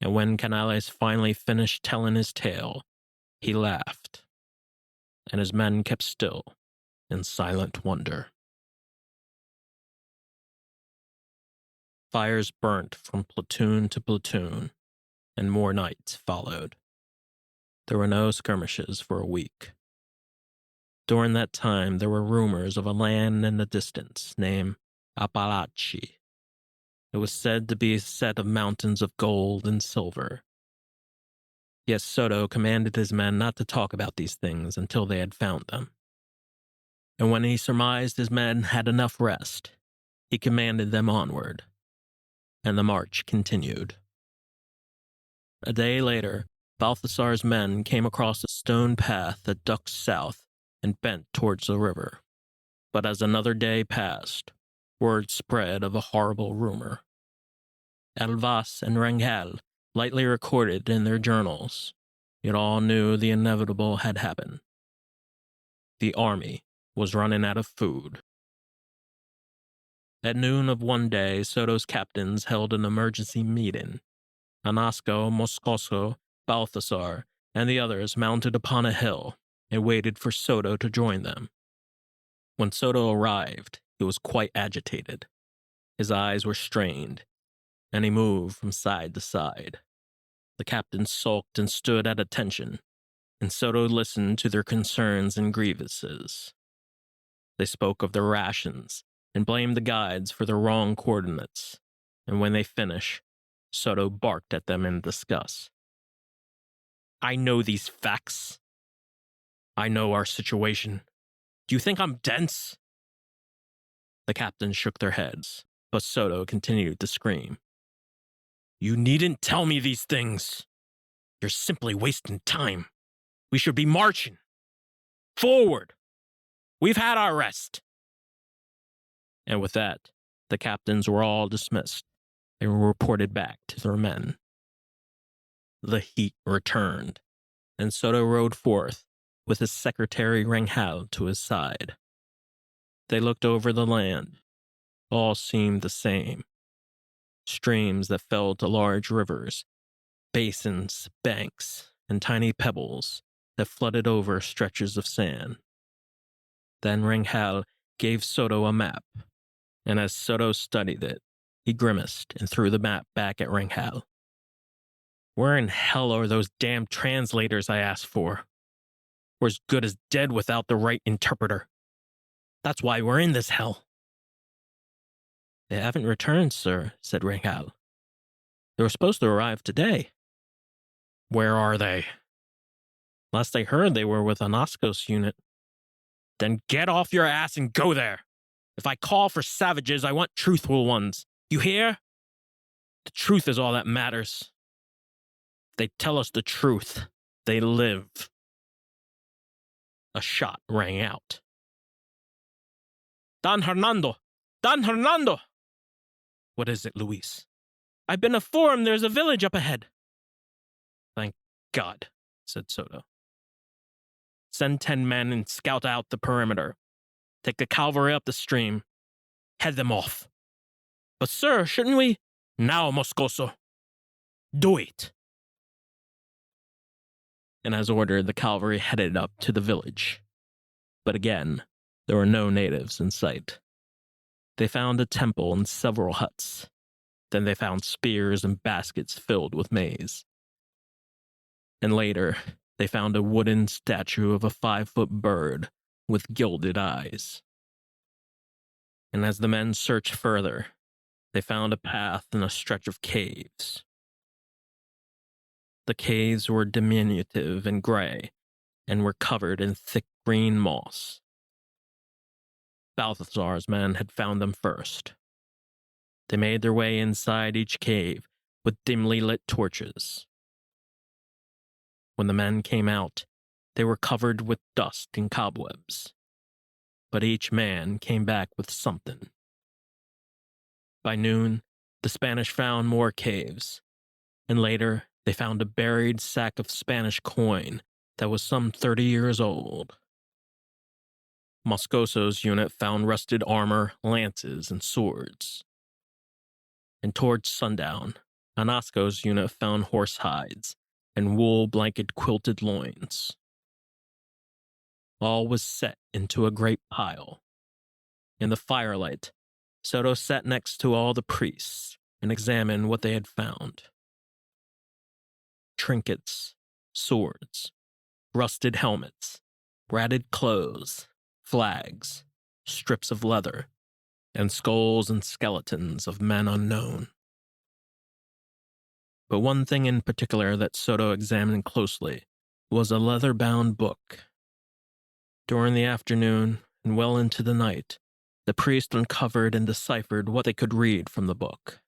And when Canales finally finished telling his tale, he laughed. And his men kept still in silent wonder. Fires burnt from platoon to platoon, and more nights followed. There were no skirmishes for a week. During that time, there were rumors of a land in the distance named Apalache. It was said to be a set of mountains of gold and silver. Yet Soto commanded his men not to talk about these things until they had found them. And when he surmised his men had enough rest, he commanded them onward. And the march continued. A day later, Balthasar's men came across a stone path that ducked south and bent towards the river. But as another day passed, word spread of a horrible rumor. Elvas and Rangel lightly recorded in their journals, yet all knew the inevitable had happened. The army was running out of food. At noon of one day, Soto's captains held an emergency meeting. Anasco, Moscoso, Balthasar, and the others mounted upon a hill and waited for Soto to join them. When Soto arrived, he was quite agitated. His eyes were strained, and he moved from side to side. The captains sulked and stood at attention, and Soto listened to their concerns and grievances. They spoke of their rations and blamed the guides for their wrong coordinates, and when they finished, Soto barked at them in disgust. I know these facts. I know our situation. Do you think I'm dense? The captains shook their heads, but Soto continued to scream. You needn't tell me these things. You're simply wasting time. We should be marching. Forward! We've had our rest. And with that, the captains were all dismissed and were reported back to their men. The heat returned, and Soto rode forth with his secretary Rangel to his side. They looked over the land. All seemed the same. Streams that fell to large rivers, basins, banks, and tiny pebbles that flooded over stretches of sand. Then Rangel gave Soto a map, and as Soto studied it, he grimaced and threw the map back at Rangel. Where in hell are those damn translators I asked for? We're as good as dead without the right interpreter. That's why we're in this hell. They haven't returned, sir, said Rangel. They were supposed to arrive today. Where are they? Last I heard, they were with Anasco's unit. Then get off your ass and go there. If I call for savages, I want truthful ones. You hear? The truth is all that matters. If they tell us the truth, they live. A shot rang out. Don Hernando! Don Hernando! What is it, Luis? I've been informed there's a village up ahead. Thank God, said Soto. Send 10 men and scout out the perimeter. Take the cavalry up the stream. Head them off. But, sir, shouldn't we? Now, Moscoso. Do it. And as ordered, the cavalry headed up to the village. But again, there were no natives in sight. They found a temple and several huts. Then they found spears and baskets filled with maize. And later, they found a wooden statue of a 5-foot bird with gilded eyes. And as the men searched further, they found a path in a stretch of caves. The caves were diminutive and gray, and were covered in thick green moss. Balthazar's men had found them first. They made their way inside each cave with dimly lit torches. When the men came out, they were covered with dust and cobwebs. But each man came back with something. By noon, the Spanish found more caves, and later they found a buried sack of Spanish coin that was some 30 years old. Moscoso's unit found rusted armor, lances, and swords. And towards sundown, Anasco's unit found horse hides and wool-blanket quilted loins. All was set into a great pile. In the firelight, Soto sat next to all the priests and examined what they had found. Trinkets, swords, rusted helmets, ratted clothes, flags, strips of leather, and skulls and skeletons of men unknown. But one thing in particular that Soto examined closely was a leather-bound book. During the afternoon and well into the night, the priest uncovered and deciphered what they could read from the book,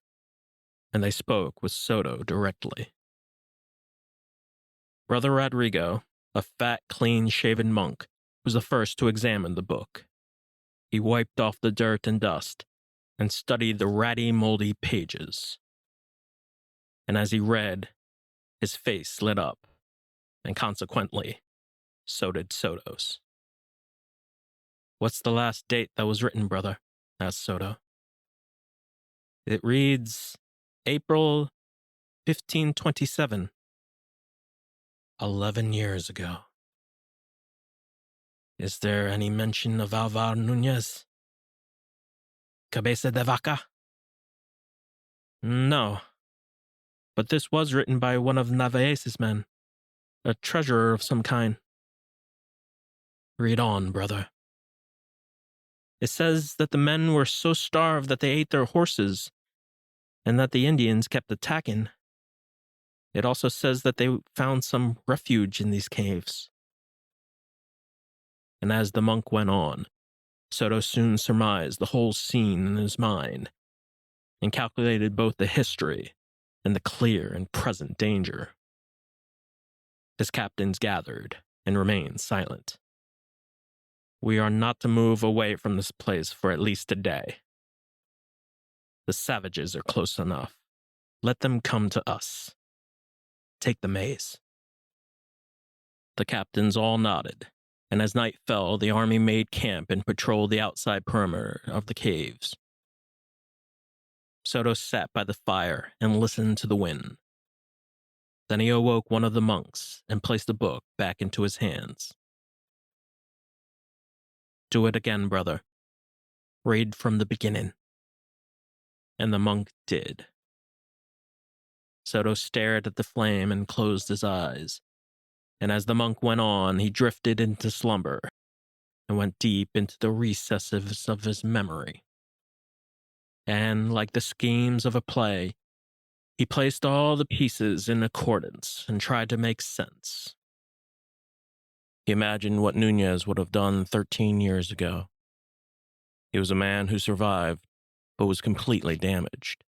and they spoke with Soto directly. Brother Rodrigo, a fat, clean-shaven monk, was the first to examine the book. He wiped off the dirt and dust and studied the ratty, moldy pages. And as he read, his face lit up, and consequently, so did Soto's. "What's the last date that was written, brother?" asked Soto. "It reads April 1527. 11 years ago. Is there any mention of Alvar Nunez? Cabeza de Vaca?" "No. But this was written by one of Narvaez's men, a treasurer of some kind." "Read on, brother." "It says that the men were so starved that they ate their horses, and that the Indians kept attacking. It also says that they found some refuge in these caves." And as the monk went on, Soto soon surmised the whole scene in his mind, and calculated both the history and the clear and present danger. His captains gathered and remained silent. "We are not to move away from this place for at least a day. The savages are close enough. Let them come to us. Take the maize." The captains all nodded, and as night fell, the army made camp and patrolled the outside perimeter of the caves. Soto sat by the fire and listened to the wind. Then he awoke one of the monks and placed the book back into his hands. "Do it again, brother. Read from the beginning." And the monk did. Soto stared at the flame and closed his eyes, and as the monk went on, he drifted into slumber and went deep into the recesses of his memory. And, like the schemes of a play, he placed all the pieces in accordance and tried to make sense. He imagined what Nunez would have done 13 years ago. He was a man who survived, but was completely damaged.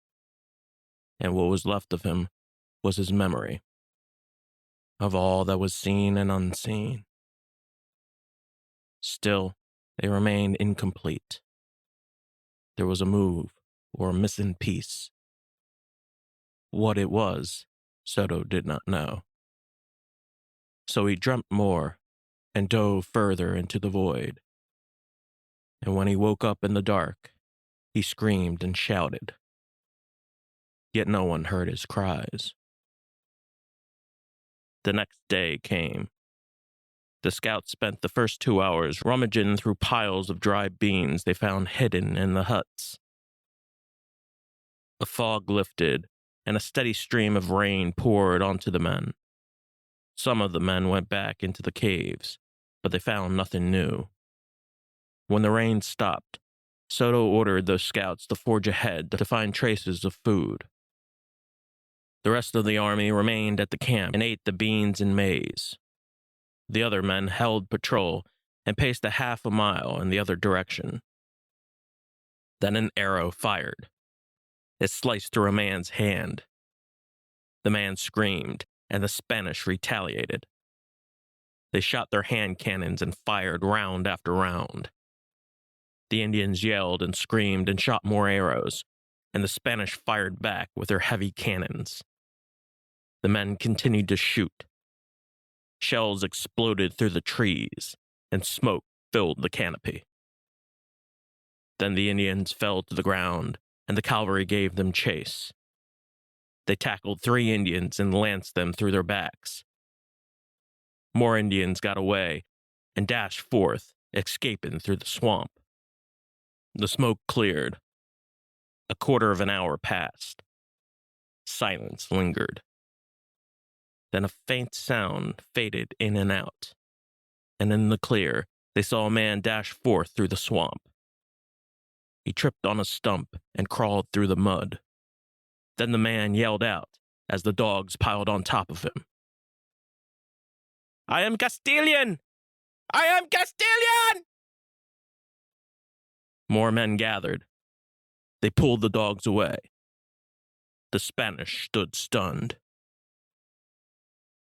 And what was left of him was his memory of all that was seen and unseen. Still, they remained incomplete. There was a move or a missing piece. What it was, Soto did not know. So he dreamt more and dove further into the void. And when he woke up in the dark, he screamed and shouted. Yet no one heard his cries. The next day came. The scouts spent the first 2 hours rummaging through piles of dried beans they found hidden in the huts. The fog lifted, and a steady stream of rain poured onto the men. Some of the men went back into the caves, but they found nothing new. When the rain stopped, Soto ordered those scouts to forge ahead to find traces of food. The rest of the army remained at the camp and ate the beans and maize. The other men held patrol and paced a half a mile in the other direction. Then an arrow fired. It sliced through a man's hand. The man screamed, and the Spanish retaliated. They shot their hand cannons and fired round after round. The Indians yelled and screamed and shot more arrows, and the Spanish fired back with their heavy cannons. The men continued to shoot. Shells exploded through the trees, and smoke filled the canopy. Then the Indians fell to the ground, and the cavalry gave them chase. They tackled 3 Indians and lanced them through their backs. More Indians got away and dashed forth, escaping through the swamp. The smoke cleared. A quarter of an hour passed. Silence lingered. Then a faint sound faded in and out, and in the clear, they saw a man dash forth through the swamp. He tripped on a stump and crawled through the mud. Then the man yelled out as the dogs piled on top of him. "I am Castilian! I am Castilian!" More men gathered. They pulled the dogs away. The Spanish stood stunned.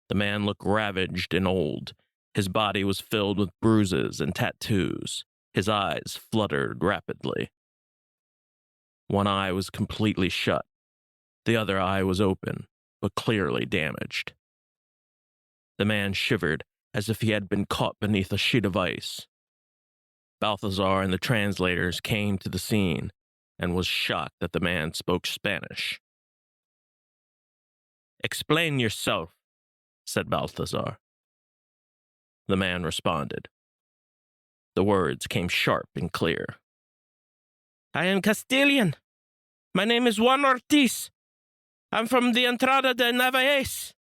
The man looked ravaged and old. His body was filled with bruises and tattoos. His eyes fluttered rapidly. One eye was completely shut. The other eye was open, but clearly damaged. The man shivered as if he had been caught beneath a sheet of ice. Balthazar and the translators came to the scene and was shocked that the man spoke Spanish. "Explain yourself," said Balthazar. The man responded. The words came sharp and clear. "I am Castilian. My name is Juan Ortiz. I'm from the Entrada de Navaez.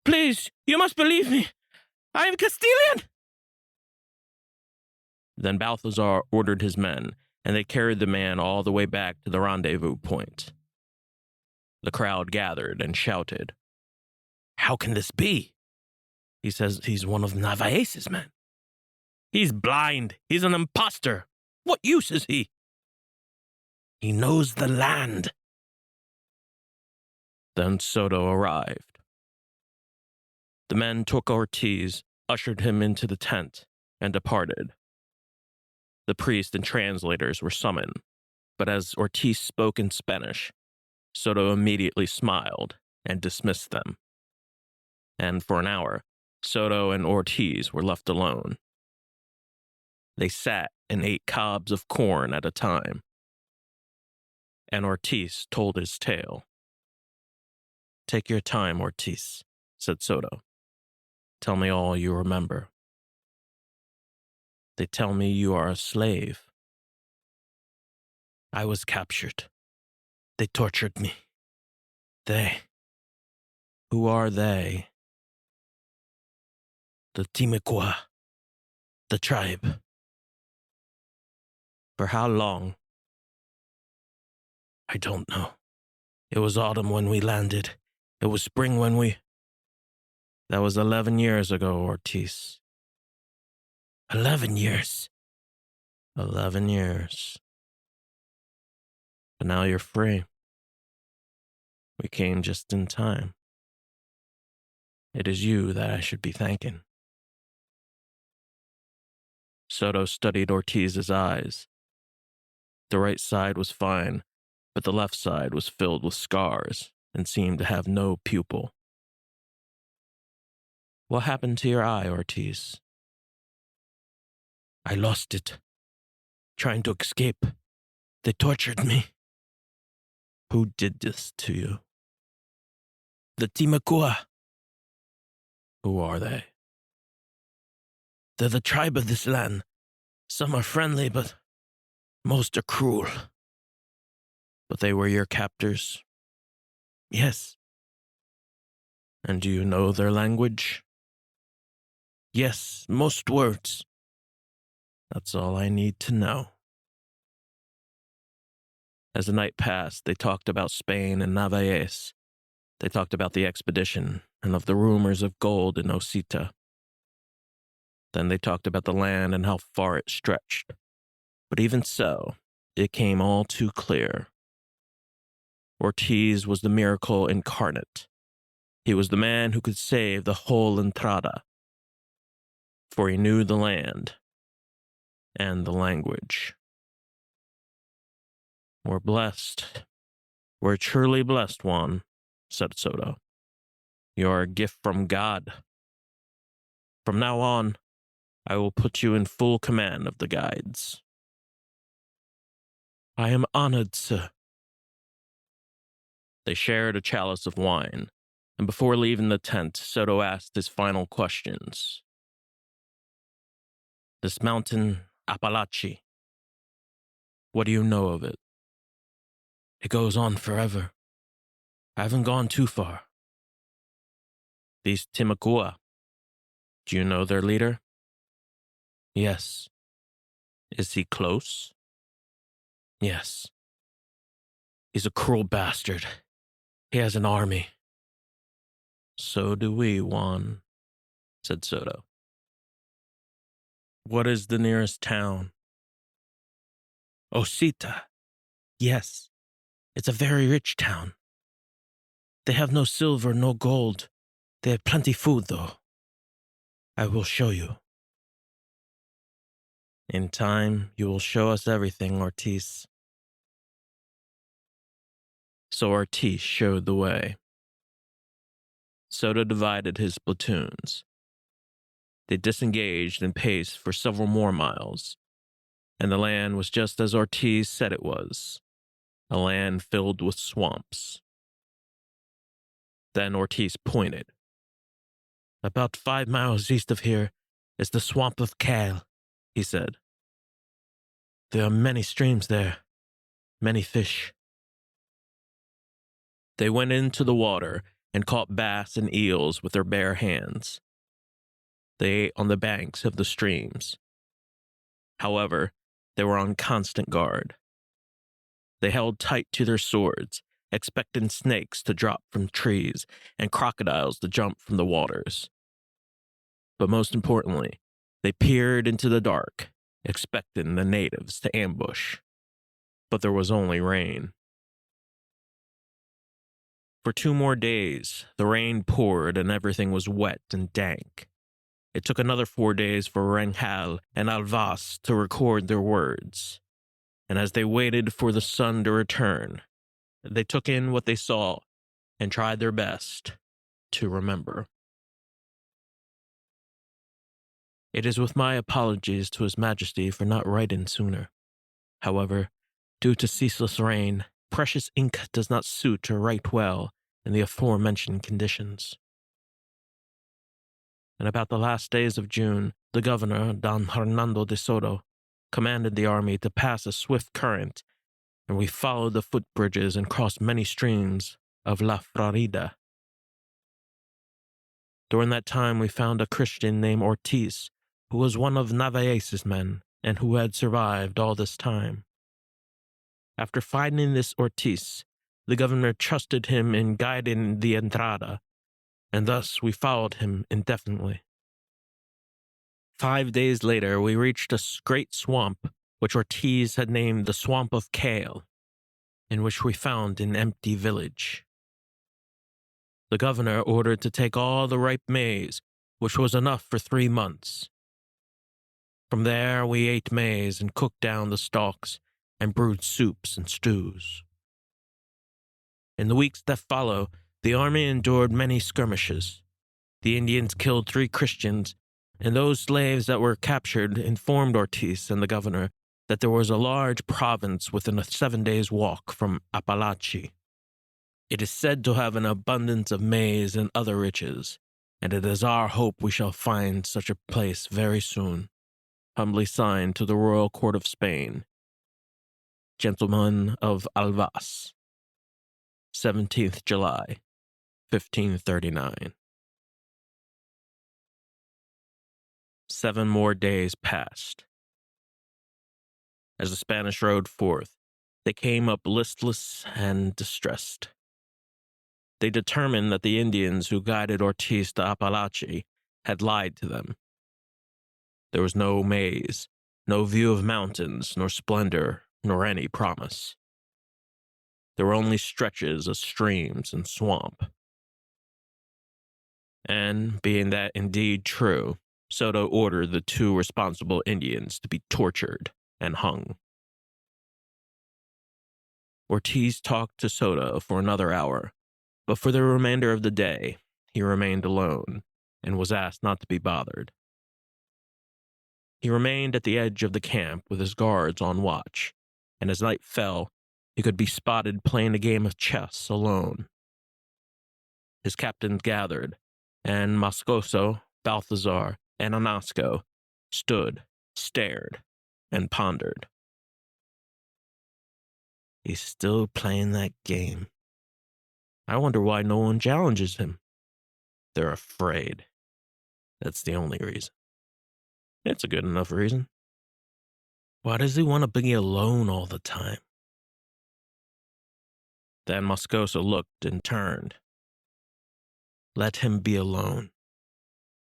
Please, you must believe me. I am Castilian." Then Balthazar ordered his men, and they carried the man all the way back to the rendezvous point. The crowd gathered and shouted, "How can this be? He says he's one of Navaez's men. He's blind. He's an imposter. What use is he? He knows the land." Then Soto arrived. The men took Ortiz, ushered him into the tent, and departed. The priest and translators were summoned, but as Ortiz spoke in Spanish, Soto immediately smiled and dismissed them. And for an hour, Soto and Ortiz were left alone. They sat and ate cobs of corn at a time. And Ortiz told his tale. "Take your time, Ortiz," said Soto. "Tell me all you remember." "They tell me you are a slave." "I was captured. They tortured me. They." "Who are they?" "The Timequa, the tribe." "For how long?" "I don't know. It was autumn when we landed. It was spring when we..." "That was 11 years ago, Ortiz." 11 years. 11 years. But now you're free. We came just in time. It is you that I should be thanking." Soto studied Ortiz's eyes. The right side was fine, but the left side was filled with scars and seemed to have no pupil. "What happened to your eye, Ortiz?" "I lost it. Trying to escape. They tortured me." "Who did this to you?" "The Timequa." "Who are they?" "They're the tribe of this land. Some are friendly, but most are cruel." "But they were your captors?" "Yes." And do you know their language? Yes, most words. That's all I need to know. As the night passed, they talked about Spain and Narvaez. They talked about the expedition and of the rumors of gold in Osita. Then they talked about the land and how far it stretched. But even so, it came all too clear. Ortiz was the miracle incarnate. He was the man who could save the whole Entrada, for he knew the land and the language. We're blessed. We're truly blessed, Juan, said Soto. You're a gift from God. From now on, I will put you in full command of the guides. I am honored, sir. They shared a chalice of wine, and before leaving the tent, Soto asked his final questions. This mountain, Apalache, what do you know of it? It goes on forever. I haven't gone too far. These Timucua, do you know their leader? Yes. Is he close? Yes. He's a cruel bastard. He has an army. So do we, Juan, said Soto. What is the nearest town? Osita. Yes. It's a very rich town. They have no silver, no gold. They have plenty food, though. I will show you. In time, you will show us everything, Ortiz. So Ortiz showed the way. Soto divided his platoons. They disengaged and paced for several more miles, and the land was just as Ortiz said it was, a land filled with swamps. Then Ortiz pointed. About 5 miles east of here is the swamp of Kale, he said. There are many streams there, many fish. They went into the water and caught bass and eels with their bare hands. They ate on the banks of the streams. However, they were on constant guard. They held tight to their swords, expecting snakes to drop from trees and crocodiles to jump from the waters. But most importantly, they peered into the dark, expecting the natives to ambush. But there was only rain. For 2 more days, the rain poured and everything was wet and dank. It took another 4 days for Rangel and Alvas to record their words. And as they waited for the sun to return, they took in what they saw and tried their best to remember. It is with my apologies to His Majesty for not writing sooner. However, due to ceaseless rain, precious ink does not suit or write well in the aforementioned conditions. In about the last days of June, the governor, Don Hernando de Soto, commanded the army to pass a swift current, and we followed the footbridges and crossed many streams of La Florida. During that time, we found a Christian named Ortiz, who was one of Narvaez's men and who had survived all this time. After finding this Ortiz, the governor trusted him in guiding the Entrada, and thus we followed him indefinitely. 5 days later, we reached a great swamp, which Ortiz had named the Swamp of Kale, in which we found an empty village. The governor ordered to take all the ripe maize, which was enough for 3 months. From there, we ate maize and cooked down the stalks and brewed soups and stews. In the weeks that followed, the army endured many skirmishes. The Indians killed 3 Christians, and those slaves that were captured informed Ortiz and the governor that there was a large province within a 7 days' walk from Apalache. It is said to have an abundance of maize and other riches, and it is our hope we shall find such a place very soon. Humbly signed to the Royal Court of Spain. Gentleman of Alvas. 17th July, 1539. 7 more days passed. As the Spanish rode forth, they came up listless and distressed. They determined that the Indians who guided Ortiz to Apalache had lied to them. There was no maze, no view of mountains, nor splendor, nor any promise. There were only stretches of streams and swamp. And, being that indeed true, Soto ordered the 2 responsible Indians to be tortured and hung. Ortiz talked to Soto for another hour, but for the remainder of the day, he remained alone and was asked not to be bothered. He remained at the edge of the camp with his guards on watch, and as night fell, he could be spotted playing a game of chess alone. His captains gathered, and Moscoso, Balthazar, and Anasco stood, stared, and pondered. He's still playing that game. I wonder why no one challenges him. They're afraid. That's the only reason. It's a good enough reason. Why does he want to be alone all the time? Then Moscoso looked and turned. Let him be alone.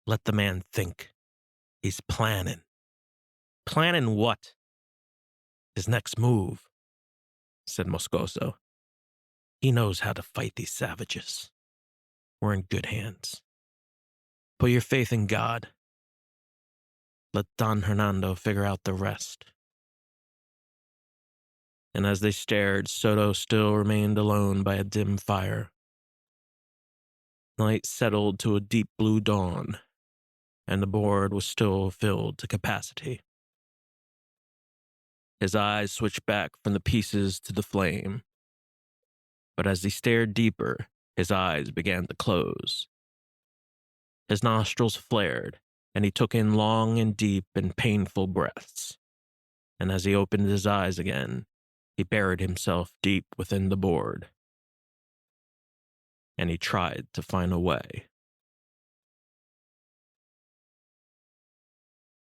Let the man think. He's planning. Planning what? His next move, said Moscoso. He knows how to fight these savages. We're in good hands. Put your faith in God. Let Don Hernando figure out the rest. And as they stared, Soto still remained alone by a dim fire. Night settled to a deep blue dawn, and the board was still filled to capacity. His eyes switched back from the pieces to the flame, but as he stared deeper, his eyes began to close. His nostrils flared, and he took in long and deep and painful breaths. And as he opened his eyes again, he buried himself deep within the board. And he tried to find a way.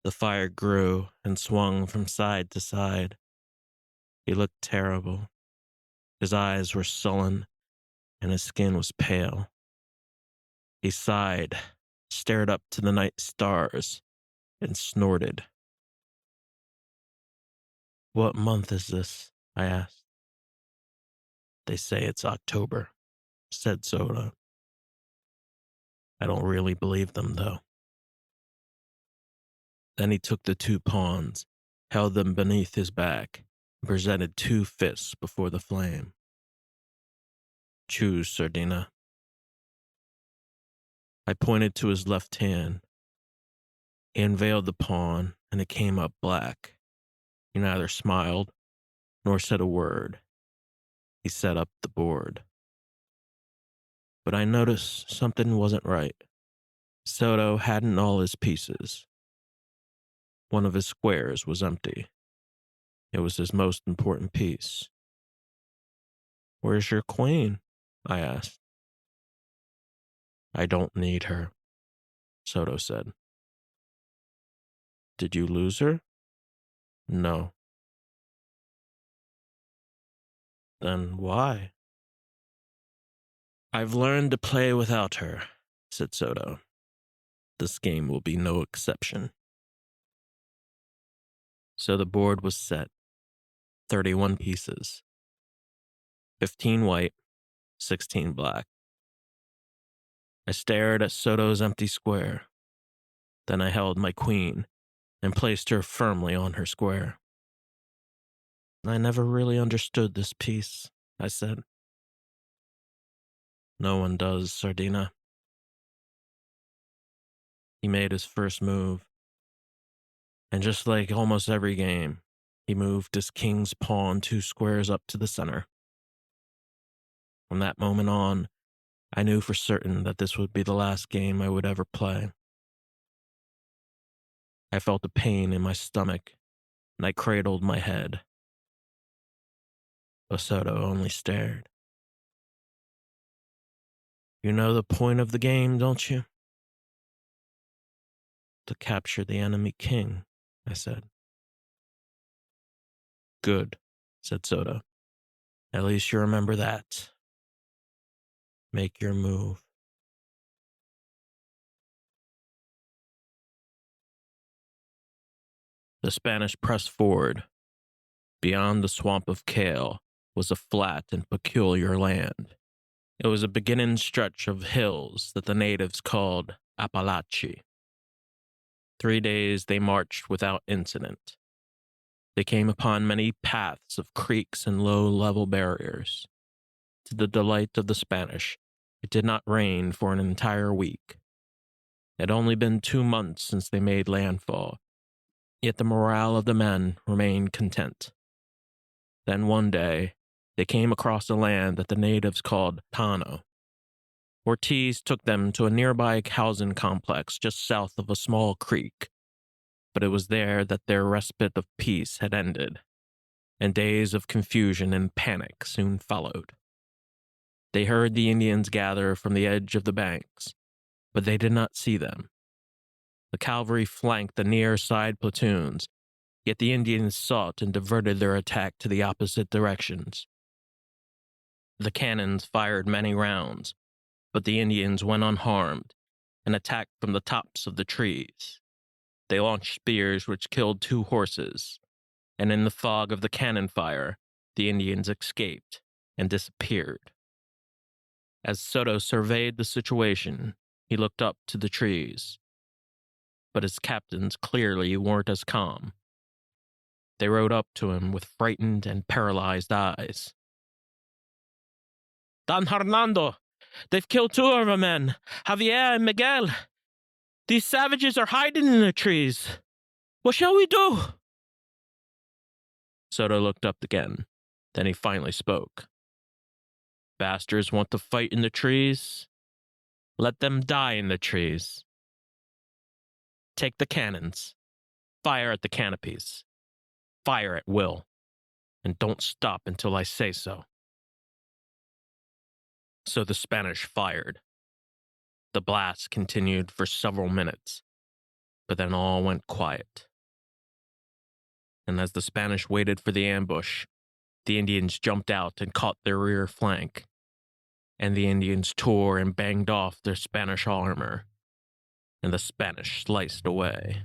The fire grew and swung from side to side. He looked terrible. His eyes were sullen, and his skin was pale. He sighed, stared up to the night stars, and snorted. What month is this? I asked. They say it's October, said Soda. I don't really believe them, though. Then he took the 2 pawns, held them beneath his back, and presented 2 fists before the flame. Choose, Sardina. I pointed to his left hand. He unveiled the pawn, and it came up black. He neither smiled nor said a word. He set up the board. But I noticed something wasn't right. Soto hadn't all his pieces. One of his squares was empty. It was his most important piece. Where's your queen? I asked. I don't need her, Soto said. Did you lose her? No. Then why? I've learned to play without her, said Soto. This game will be no exception. So the board was set. 31 pieces. 15 white, 16 black. I stared at Soto's empty square. Then I held my queen and placed her firmly on her square. I never really understood this piece, I said. No one does, Sardina. He made his first move. And just like almost every game, he moved his king's pawn 2 squares up to the center. From that moment on, I knew for certain that this would be the last game I would ever play. I felt a pain in my stomach, and I cradled my head. But Soto only stared. You know the point of the game, don't you? To capture the enemy king, I said. Good, said Soda. At least you remember that. Make your move. The Spanish pressed forward. Beyond the swamp of Kale was a flat and peculiar land. It was a beginning stretch of hills that the natives called Apalachee. 3 days they marched without incident. They came upon many paths of creeks and low-level barriers. To the delight of the Spanish, it did not rain for an entire week. It had only been 2 months since they made landfall, yet the morale of the men remained content. Then one day, they came across a land that the natives called Tano. Ortiz took them to a nearby housing complex just south of a small creek, but it was there that their respite of peace had ended, and days of confusion and panic soon followed. They heard the Indians gather from the edge of the banks, but they did not see them. The cavalry flanked the near side platoons, yet the Indians sought and diverted their attack to the opposite directions. The cannons fired many rounds, but the Indians went unharmed and attacked from the tops of the trees. They launched spears which killed 2 horses, and in the fog of the cannon fire, the Indians escaped and disappeared. As Soto surveyed the situation, he looked up to the trees, but his captains clearly weren't as calm. They rode up to him with frightened and paralyzed eyes. "Don Hernando, they've killed 2 of our men, Javier and Miguel. These savages are hiding in the trees. What shall we do?" Soto looked up again. Then he finally spoke. "Bastards want to fight in the trees? Let them die in the trees. Take the cannons. Fire at the canopies. Fire at will. And don't stop until I say so." So the Spanish fired. The blast continued for several minutes, but then all went quiet. And as the Spanish waited for the ambush, the Indians jumped out and caught their rear flank, and the Indians tore and banged off their Spanish armor, and the Spanish sliced away.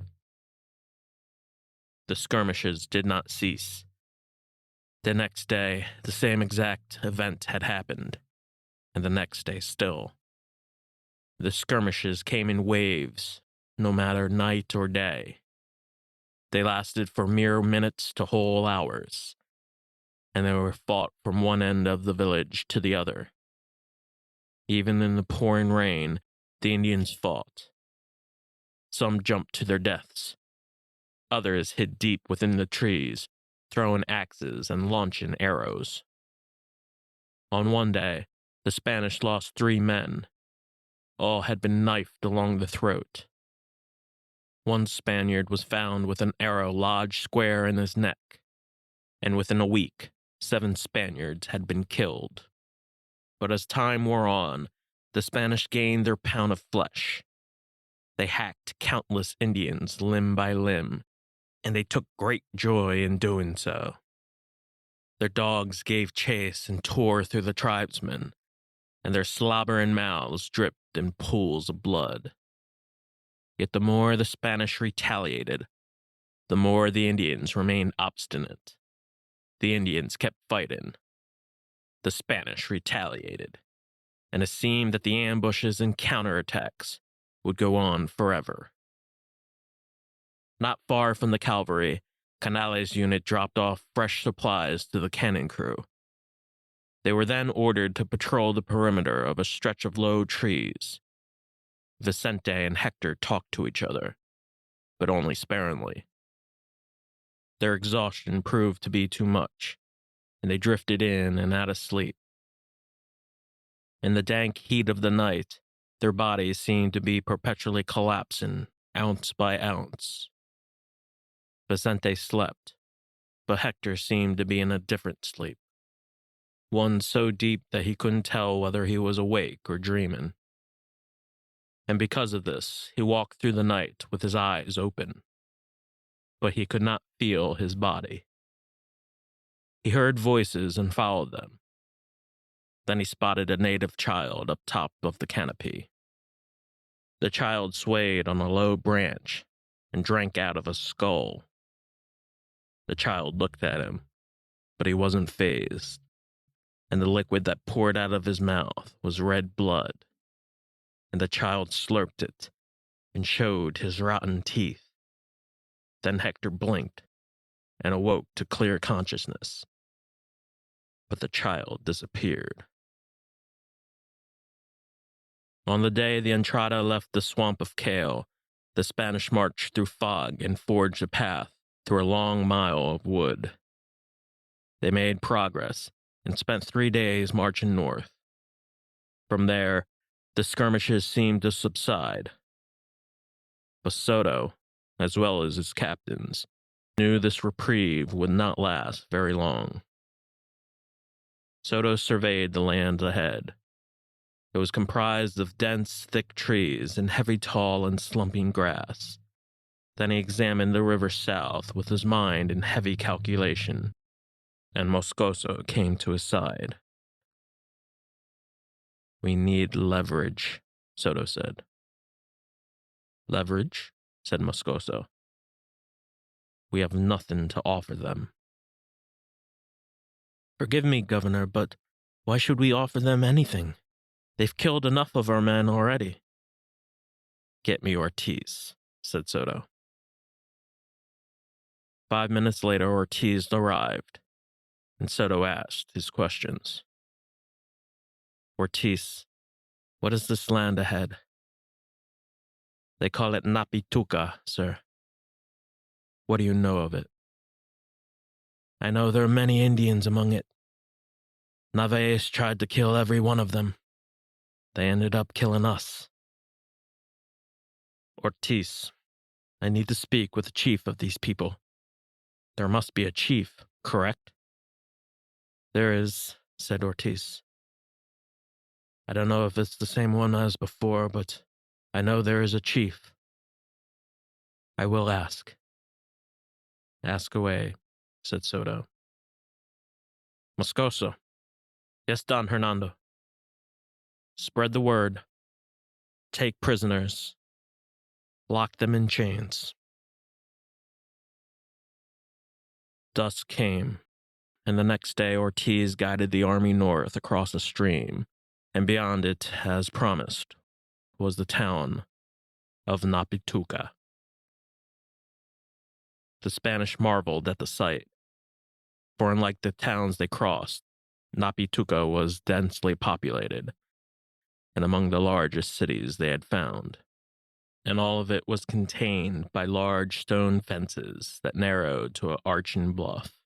The skirmishes did not cease. The next day, the same exact event had happened, and the next day still. The skirmishes came in waves, no matter night or day. They lasted for mere minutes to whole hours, and they were fought from one end of the village to the other. Even in the pouring rain, the Indians fought. Some jumped to their deaths. Others hid deep within the trees, throwing axes and launching arrows. On one day, the Spanish lost 3 men. All had been knifed along the throat. One Spaniard was found with an arrow lodged square in his neck, and within a week, 7 Spaniards had been killed. But as time wore on, the Spanish gained their pound of flesh. They hacked countless Indians limb by limb, and they took great joy in doing so. Their dogs gave chase and tore through the tribesmen, and their slobbering mouths dripped in pools of blood. Yet the more the Spanish retaliated, the more the Indians remained obstinate. The Indians kept fighting. The Spanish retaliated, and it seemed that the ambushes and counterattacks would go on forever. Not far from the cavalry, Canales' unit dropped off fresh supplies to the cannon crew. They were then ordered to patrol the perimeter of a stretch of low trees. Vicente and Hector talked to each other, but only sparingly. Their exhaustion proved to be too much, and they drifted in and out of sleep. In the dank heat of the night, their bodies seemed to be perpetually collapsing, ounce by ounce. Vicente slept, but Hector seemed to be in a different sleep. one so deep that he couldn't tell whether he was awake or dreaming. And because of this, he walked through the night with his eyes open, but he could not feel his body. He heard voices and followed them. Then he spotted a native child up top of the canopy. The child swayed on a low branch and drank out of a skull. The child looked at him, but he wasn't fazed, and the liquid that poured out of his mouth was red blood, and the child slurped it and showed his rotten teeth. Then Hector blinked and awoke to clear consciousness, but the child disappeared. On the day the Entrada left the swamp of Kale, the Spanish marched through fog and forged a path through a long mile of wood. They made progress and spent 3 days marching north. From there, the skirmishes seemed to subside. But Soto, as well as his captains, knew this reprieve would not last very long. Soto surveyed the land ahead. It was comprised of dense, thick trees and heavy, tall, and slumping grass. Then he examined the river south with his mind in heavy calculation, and Moscoso came to his side. "We need leverage," Soto said. "Leverage?" said Moscoso. "We have nothing to offer them." "Forgive me, Governor, but why should we offer them anything? They've killed enough of our men already." "Get me Ortiz," said Soto. 5 minutes later, Ortiz arrived, and Soto asked his questions. "Ortiz, what is this land ahead?" "They call it Napituca, sir." "What do you know of it?" "I know there are many Indians among it. Narvaez tried to kill every one of them. They ended up killing us." "Ortiz, I need to speak with the chief of these people. There must be a chief, correct?" "There is," said Ortiz. "I don't know if it's the same one as before, but I know there is a chief." "I will ask." "Ask away," said Soto. "Moscoso." "Yes, Don Hernando." "Spread the word. Take prisoners. Lock them in chains." Dusk came, and the next day Ortiz guided the army north across a stream, and beyond it, as promised, was the town of Napituca. The Spanish marveled at the sight, for unlike the towns they crossed, Napituca was densely populated, and among the largest cities they had found, and all of it was contained by large stone fences that narrowed to an arching bluff.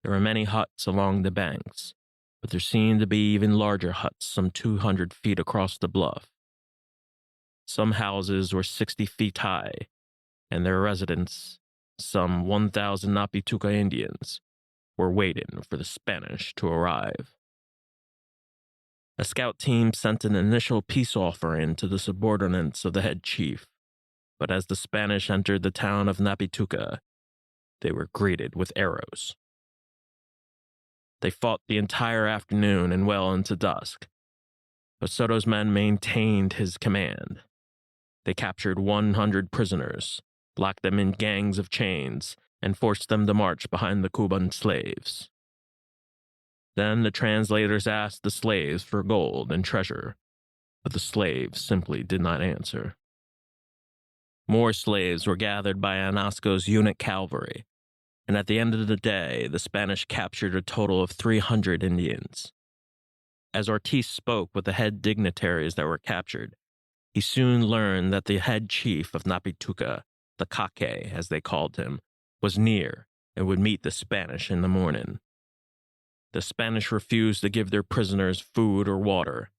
There were many huts along the banks, but there seemed to be even larger huts some 200 feet across the bluff. Some houses were 60 feet high, and their residents, some 1,000 Napituca Indians, were waiting for the Spanish to arrive. A scout team sent an initial peace offering to the subordinates of the head chief, but as the Spanish entered the town of Napituca, they were greeted with arrows. They fought the entire afternoon and well into dusk, but Soto's men maintained his command. They captured 100 prisoners, locked them in gangs of chains, and forced them to march behind the Cuban slaves. Then the translators asked the slaves for gold and treasure, but the slaves simply did not answer. More slaves were gathered by Anasco's unit cavalry, and at the end of the day, the Spanish captured a total of 300 Indians. As Ortiz spoke with the head dignitaries that were captured, he soon learned that the head chief of Napituca, the Caque, as they called him, was near and would meet the Spanish in the morning. The Spanish refused to give their prisoners food or water,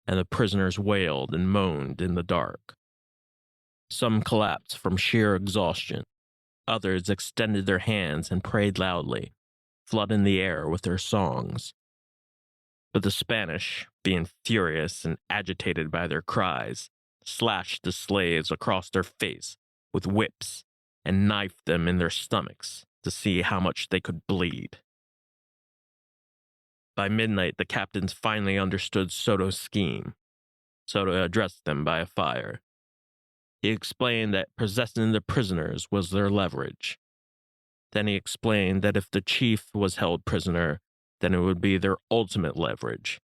and the prisoners wailed and moaned in the dark. Some collapsed from sheer exhaustion. Others extended their hands and prayed loudly, flooding the air with their songs, But the Spanish, being furious and agitated by their cries, slashed the slaves across their face with whips and knifed them in their stomachs to see how much they could bleed. By midnight, the captains finally understood Soto's scheme. Soto addressed them by a fire. He explained that possessing the prisoners was their leverage. Then he explained that if the chief was held prisoner, then it would be their ultimate leverage,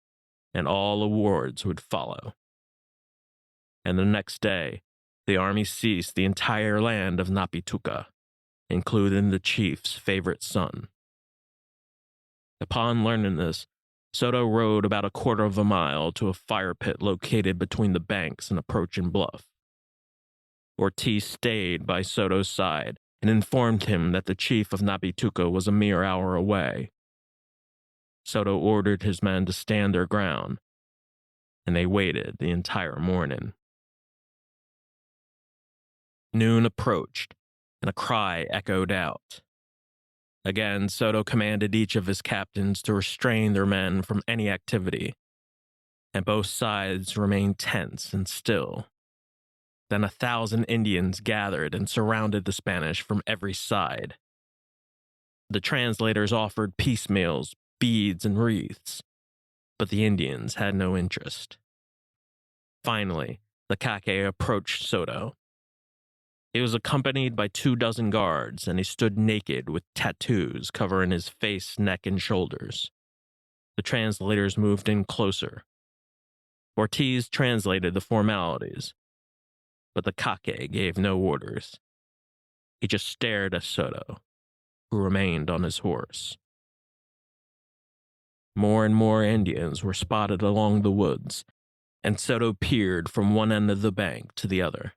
and all awards would follow. And the next day, the army seized the entire land of Napituca, including the chief's favorite son. Upon learning this, Soto rode about a quarter of a mile to a fire pit located between the banks and approaching bluff. Ortiz stayed by Soto's side and informed him that the chief of Napituca was a mere hour away. Soto ordered his men to stand their ground, and they waited the entire morning. Noon approached, and a cry echoed out. Again, Soto commanded each of his captains to restrain their men from any activity, and both sides remained tense and still. Then 1,000 Indians gathered and surrounded the Spanish from every side. The translators offered peace meals, beads, and wreaths, but the Indians had no interest. Finally, the Kake approached Soto. He was accompanied by 24 guards, and he stood naked with tattoos covering his face, neck, and shoulders. The translators moved in closer. Ortiz translated the formalities, but the Kake gave no orders. He just stared at Soto, who remained on his horse. More and more Indians were spotted along the woods, and Soto peered from one end of the bank to the other.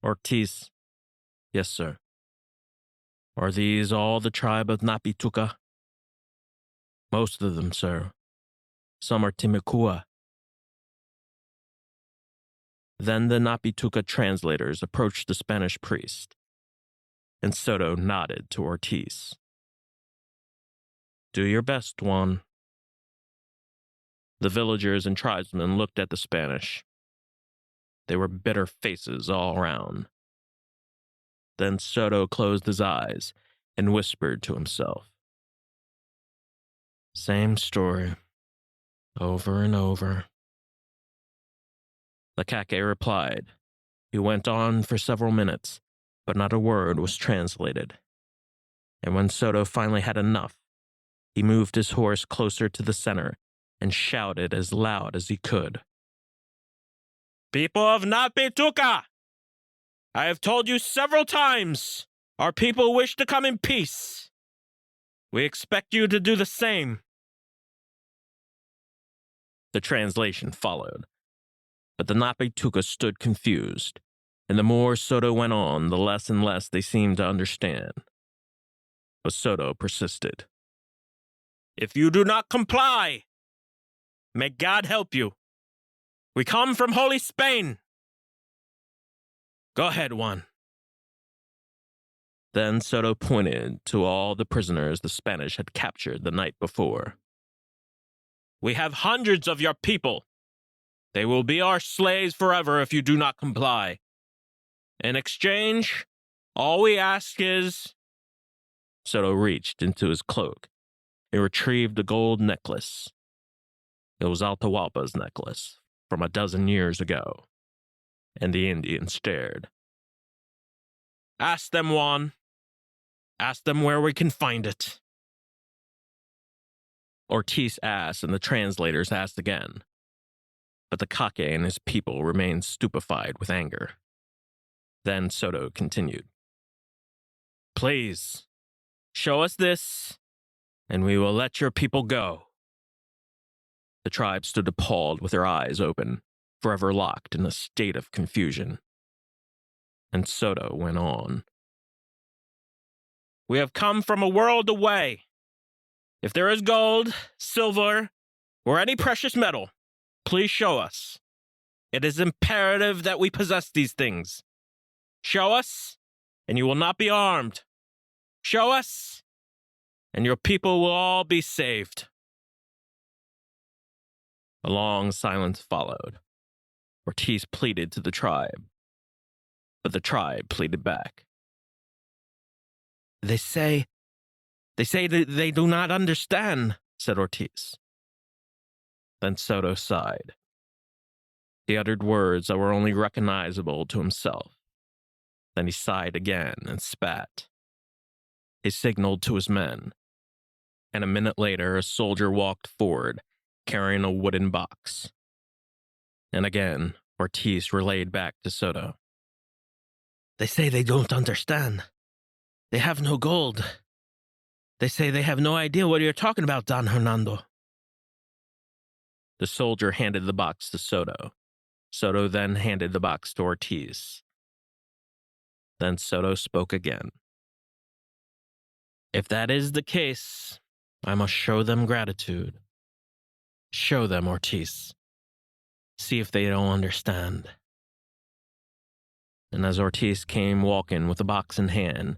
Ortiz. Yes, sir. Are these all the tribe of Napituca? Most of them, sir. Some are Timucua. Then the Napituca translators approached the Spanish priest, and Soto nodded to Ortiz. Do your best, Juan. The villagers and tribesmen looked at the Spanish. They were bitter faces all around. Then Soto closed his eyes and whispered to himself. Same story, over and over. The Kake replied. He went on for several minutes, but not a word was translated. And when Soto finally had enough, he moved his horse closer to the center and shouted as loud as he could. People of Napituca! I have told you several times, our people wish to come in peace. We expect you to do the same. The translation followed, but the Napituca stood confused, and the more Soto went on, the less and less they seemed to understand. But Soto persisted. If you do not comply, may God help you. We come from Holy Spain. Go ahead, Juan. Then Soto pointed to all the prisoners the Spanish had captured the night before. We have hundreds of your people. They will be our slaves forever if you do not comply. In exchange, all we ask is... Soto reached into his cloak and retrieved a gold necklace. It was Atahualpa's necklace from 12 years ago, and the Indian stared. Ask them, Juan. Ask them where we can find it. Ortiz asked, and the translators asked again. But the Kake and his people remained stupefied with anger. Then Soto continued. Please, show us this, and we will let your people go. The tribe stood appalled with their eyes open, forever locked in a state of confusion. And Soto went on. We have come from a world away. If there is gold, silver, or any precious metal, please show us. It is imperative that we possess these things. Show us, and you will not be harmed. Show us, and your people will all be saved. A long silence followed. Ortiz pleaded to the tribe, but the tribe pleaded back. They say that they do not understand, said Ortiz. Then Soto sighed. He uttered words that were only recognizable to himself. Then he sighed again and spat. He signaled to his men, and a minute later a soldier walked forward, carrying a wooden box. And again, Ortiz relayed back to Soto. They say they don't understand. They have no gold. They say they have no idea what you're talking about, Don Hernando. The soldier handed the box to Soto. Soto then handed the box to Ortiz. Then Soto spoke again. If that is the case, I must show them gratitude. Show them, Ortiz. See if they don't understand. And as Ortiz came walking with the box in hand,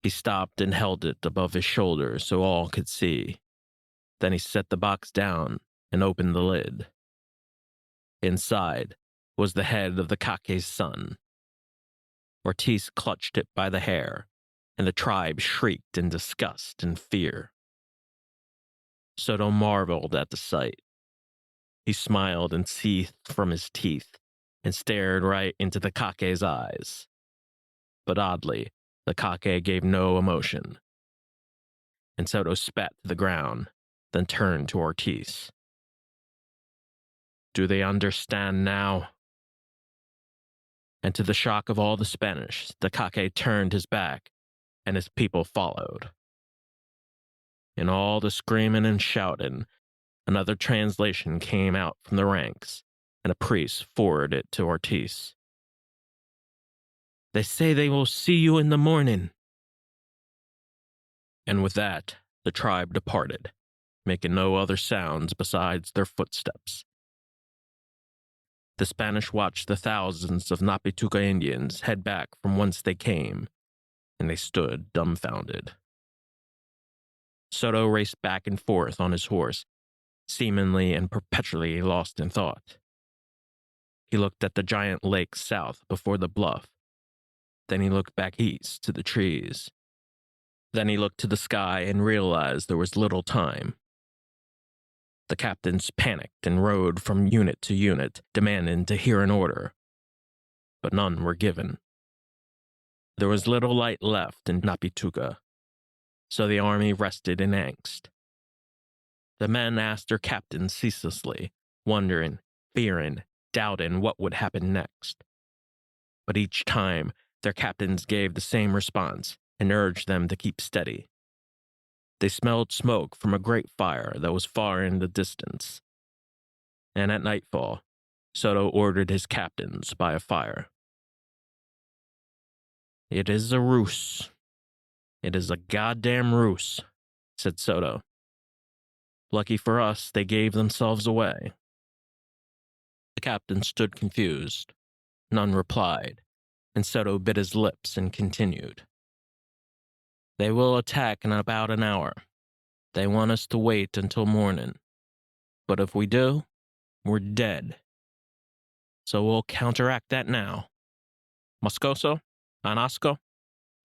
he stopped and held it above his shoulder so all could see. Then he set the box down and opened the lid. Inside was the head of the Kake's son. Ortiz clutched it by the hair, and the tribe shrieked in disgust and fear. Soto marveled at the sight. He smiled and seethed from his teeth and stared right into the Kake's eyes. But oddly, the Kake gave no emotion. And Soto spat to the ground, then turned to Ortiz. Do they understand now? And to the shock of all the Spanish, the Kake turned his back, and his people followed. In all the screaming and shouting, another translation came out from the ranks, and a priest forwarded it to Ortiz. They say they will see you in the morning. And with that, the tribe departed, making no other sounds besides their footsteps. The Spanish watched the thousands of Napituca Indians head back from whence they came, and they stood dumbfounded. Soto raced back and forth on his horse, seemingly and perpetually lost in thought. He looked at the giant lake south before the bluff. Then he looked back east to the trees. Then he looked to the sky and realized there was little time. The captains panicked and rode from unit to unit, demanding to hear an order. But none were given. There was little light left in Napituca, so the army rested in angst. The men asked their captains ceaselessly, wondering, fearing, doubting what would happen next. But each time, their captains gave the same response and urged them to keep steady. They smelled smoke from a great fire that was far in the distance. And at nightfall, Soto ordered his captains by a fire. It is a ruse. It is a goddamn ruse, said Soto. Lucky for us, they gave themselves away. The captain stood confused. None replied, and Soto bit his lips and continued. They will attack in about an hour. They want us to wait until morning. But if we do, we're dead. So we'll counteract that now. Moscoso, Anasco,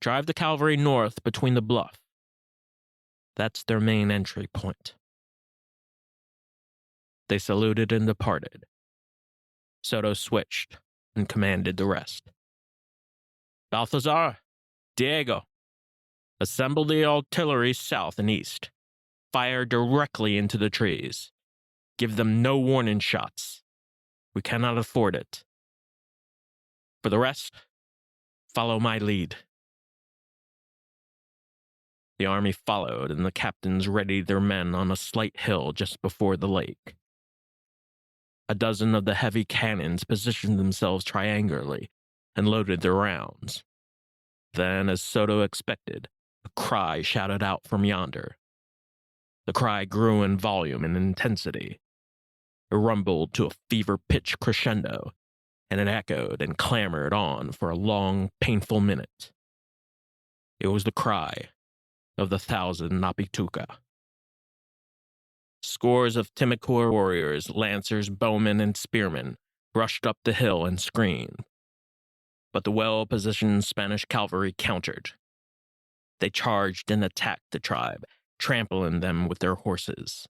drive the cavalry north between the bluff. That's their main entry point. They saluted and departed. Soto switched and commanded the rest. Balthazar, Diego, assemble the artillery south and east. Fire directly into the trees. Give them no warning shots. We cannot afford it. For the rest, follow my lead. The army followed, and the captains readied their men on a slight hill just before the lake. A dozen of the heavy cannons positioned themselves triangularly and loaded their rounds. Then, as Soto expected, a cry shouted out from yonder. The cry grew in volume and intensity. It rumbled to a fever-pitch crescendo, and it echoed and clamored on for a long, painful minute. It was the cry of the 1,000 Napituca. Scores of Timucua warriors, lancers, bowmen, and spearmen rushed up the hill and screamed. But the well-positioned Spanish cavalry countered. They charged and attacked the tribe, trampling them with their horses.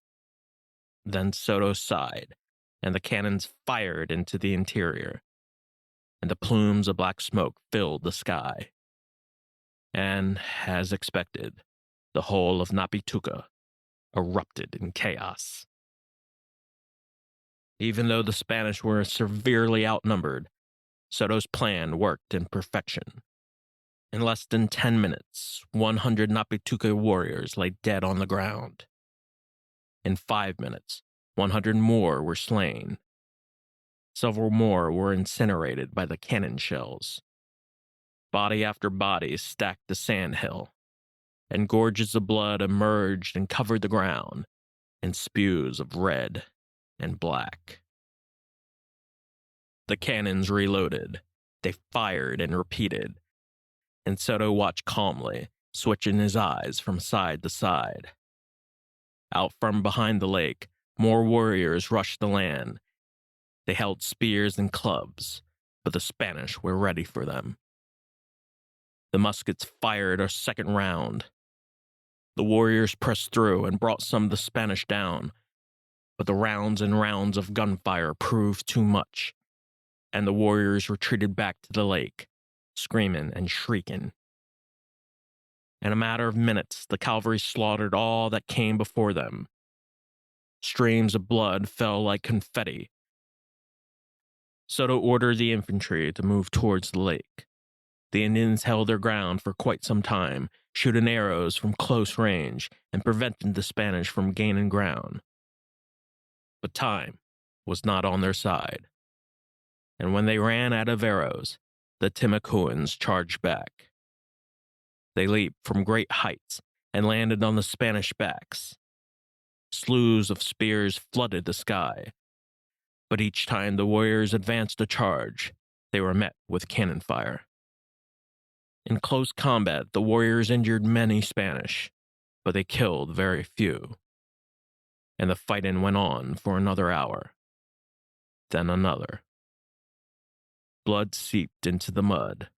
Then Soto sighed, and the cannons fired into the interior, and the plumes of black smoke filled the sky. And, as expected, the whole of Napituca erupted in chaos. Even though the Spanish were severely outnumbered, Soto's plan worked in perfection. In less than 10 minutes, 100 Napituca warriors lay dead on the ground. In 5 minutes, 100 more were slain. Several more were incinerated by the cannon shells. Body after body stacked the sandhill, and gorges of blood emerged and covered the ground in spews of red and black. The cannons reloaded. They fired and repeated, and Soto watched calmly, switching his eyes from side to side. Out from behind the lake, more warriors rushed the land. They held spears and clubs, but the Spanish were ready for them. The muskets fired a second round. The warriors pressed through and brought some of the Spanish down, but the rounds and rounds of gunfire proved too much, and the warriors retreated back to the lake, screaming and shrieking. In a matter of minutes, the cavalry slaughtered all that came before them. Streams of blood fell like confetti. Soto ordered the infantry to move towards the lake. The Indians held their ground for quite some time, shooting arrows from close range and preventing the Spanish from gaining ground. But time was not on their side, and when they ran out of arrows, the Timucuans charged back. They leaped from great heights and landed on the Spanish backs. Slews of spears flooded the sky, but each time the warriors advanced a charge, they were met with cannon fire. In close combat, the warriors injured many Spanish, but they killed very few. And the fighting went on for another hour, then another. Blood seeped into the mud.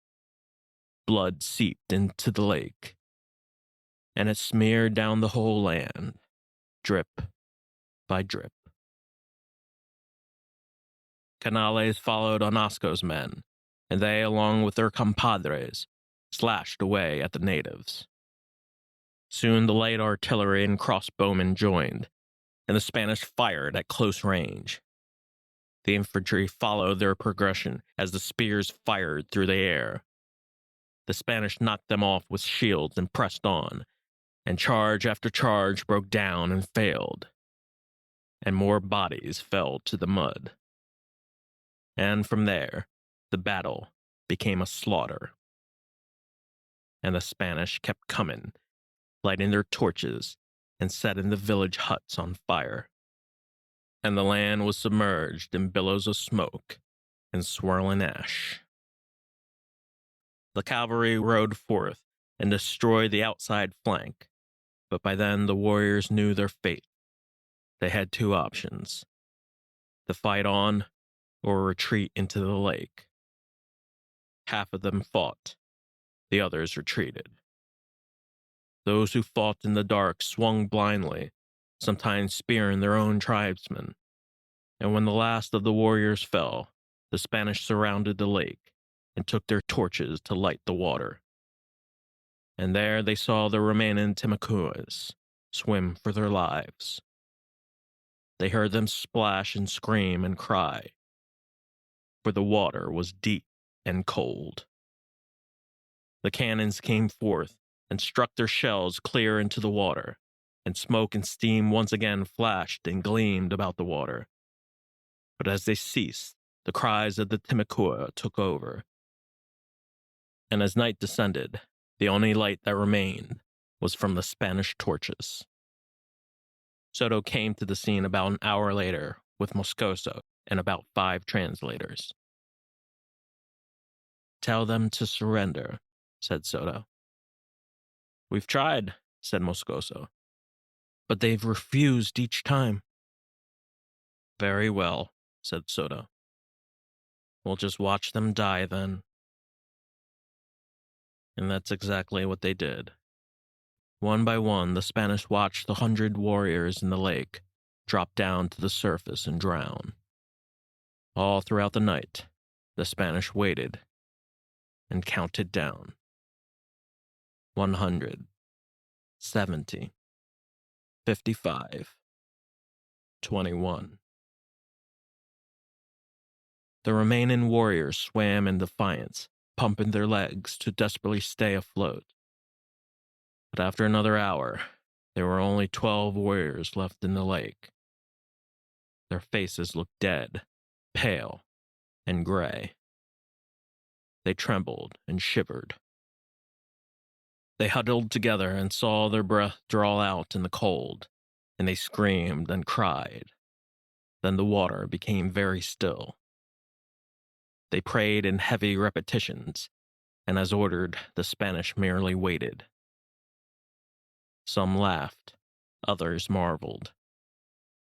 Blood seeped into the lake, and it smeared down the whole land, drip by drip. Canales followed Onasco's men, and they, along with their compadres, slashed away at the natives. Soon the light artillery and crossbowmen joined, and the Spanish fired at close range. The infantry followed their progression as the spears fired through the air. The Spanish knocked them off with shields and pressed on, and charge after charge broke down and failed, and more bodies fell to the mud. And from there, the battle became a slaughter. And the Spanish kept coming, lighting their torches and setting the village huts on fire. And the land was submerged in billows of smoke and swirling ash. The cavalry rode forth and destroyed the outside flank, but by then the warriors knew their fate. They had two options: to fight on or retreat into the lake. Half of them fought, the others retreated. Those who fought in the dark swung blindly, sometimes spearing their own tribesmen. And when the last of the warriors fell, the Spanish surrounded the lake and took their torches to light the water. And there they saw the remaining Timucuas swim for their lives. They heard them splash and scream and cry, for the water was deep and cold. The cannons came forth and struck their shells clear into the water, and smoke and steam once again flashed and gleamed about the water. But as they ceased, the cries of the Timucua took over. And as night descended, the only light that remained was from the Spanish torches. Soto came to the scene about an hour later with Moscoso and about 5 translators. "Tell them to surrender," said Soto. "We've tried," said Moscoso, but they've refused each time. Very well, said Soda. We'll just watch them die then. And that's exactly what they did. One by one, the Spanish watched the 100 warriors in the lake drop down to the surface and drown. All throughout the night, the Spanish waited and counted down. 100, 70, 55, 21. The remaining warriors swam in defiance, pumping their legs to desperately stay afloat. But after another hour, there were only 12 warriors left in the lake. Their faces looked dead, pale, and gray. They trembled and shivered. They huddled together and saw their breath draw out in the cold, and they screamed and cried. Then the water became very still. They prayed in heavy repetitions, and as ordered, the Spanish merely waited. Some laughed, others marveled,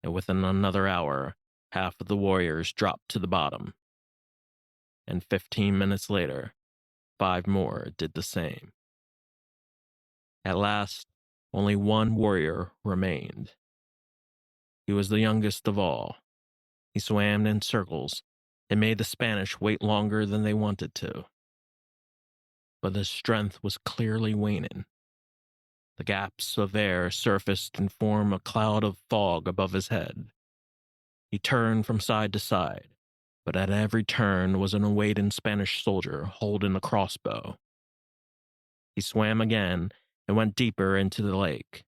and within another hour, half of the warriors dropped to the bottom, and 15 minutes later, 5 more did the same. At last, only one warrior remained. He was the youngest of all. He swam in circles and made the Spanish wait longer than they wanted to. But his strength was clearly waning. The gaps of air surfaced and formed a cloud of fog above his head. He turned from side to side, but at every turn was an awaiting Spanish soldier holding a crossbow. He swam again and went deeper into the lake,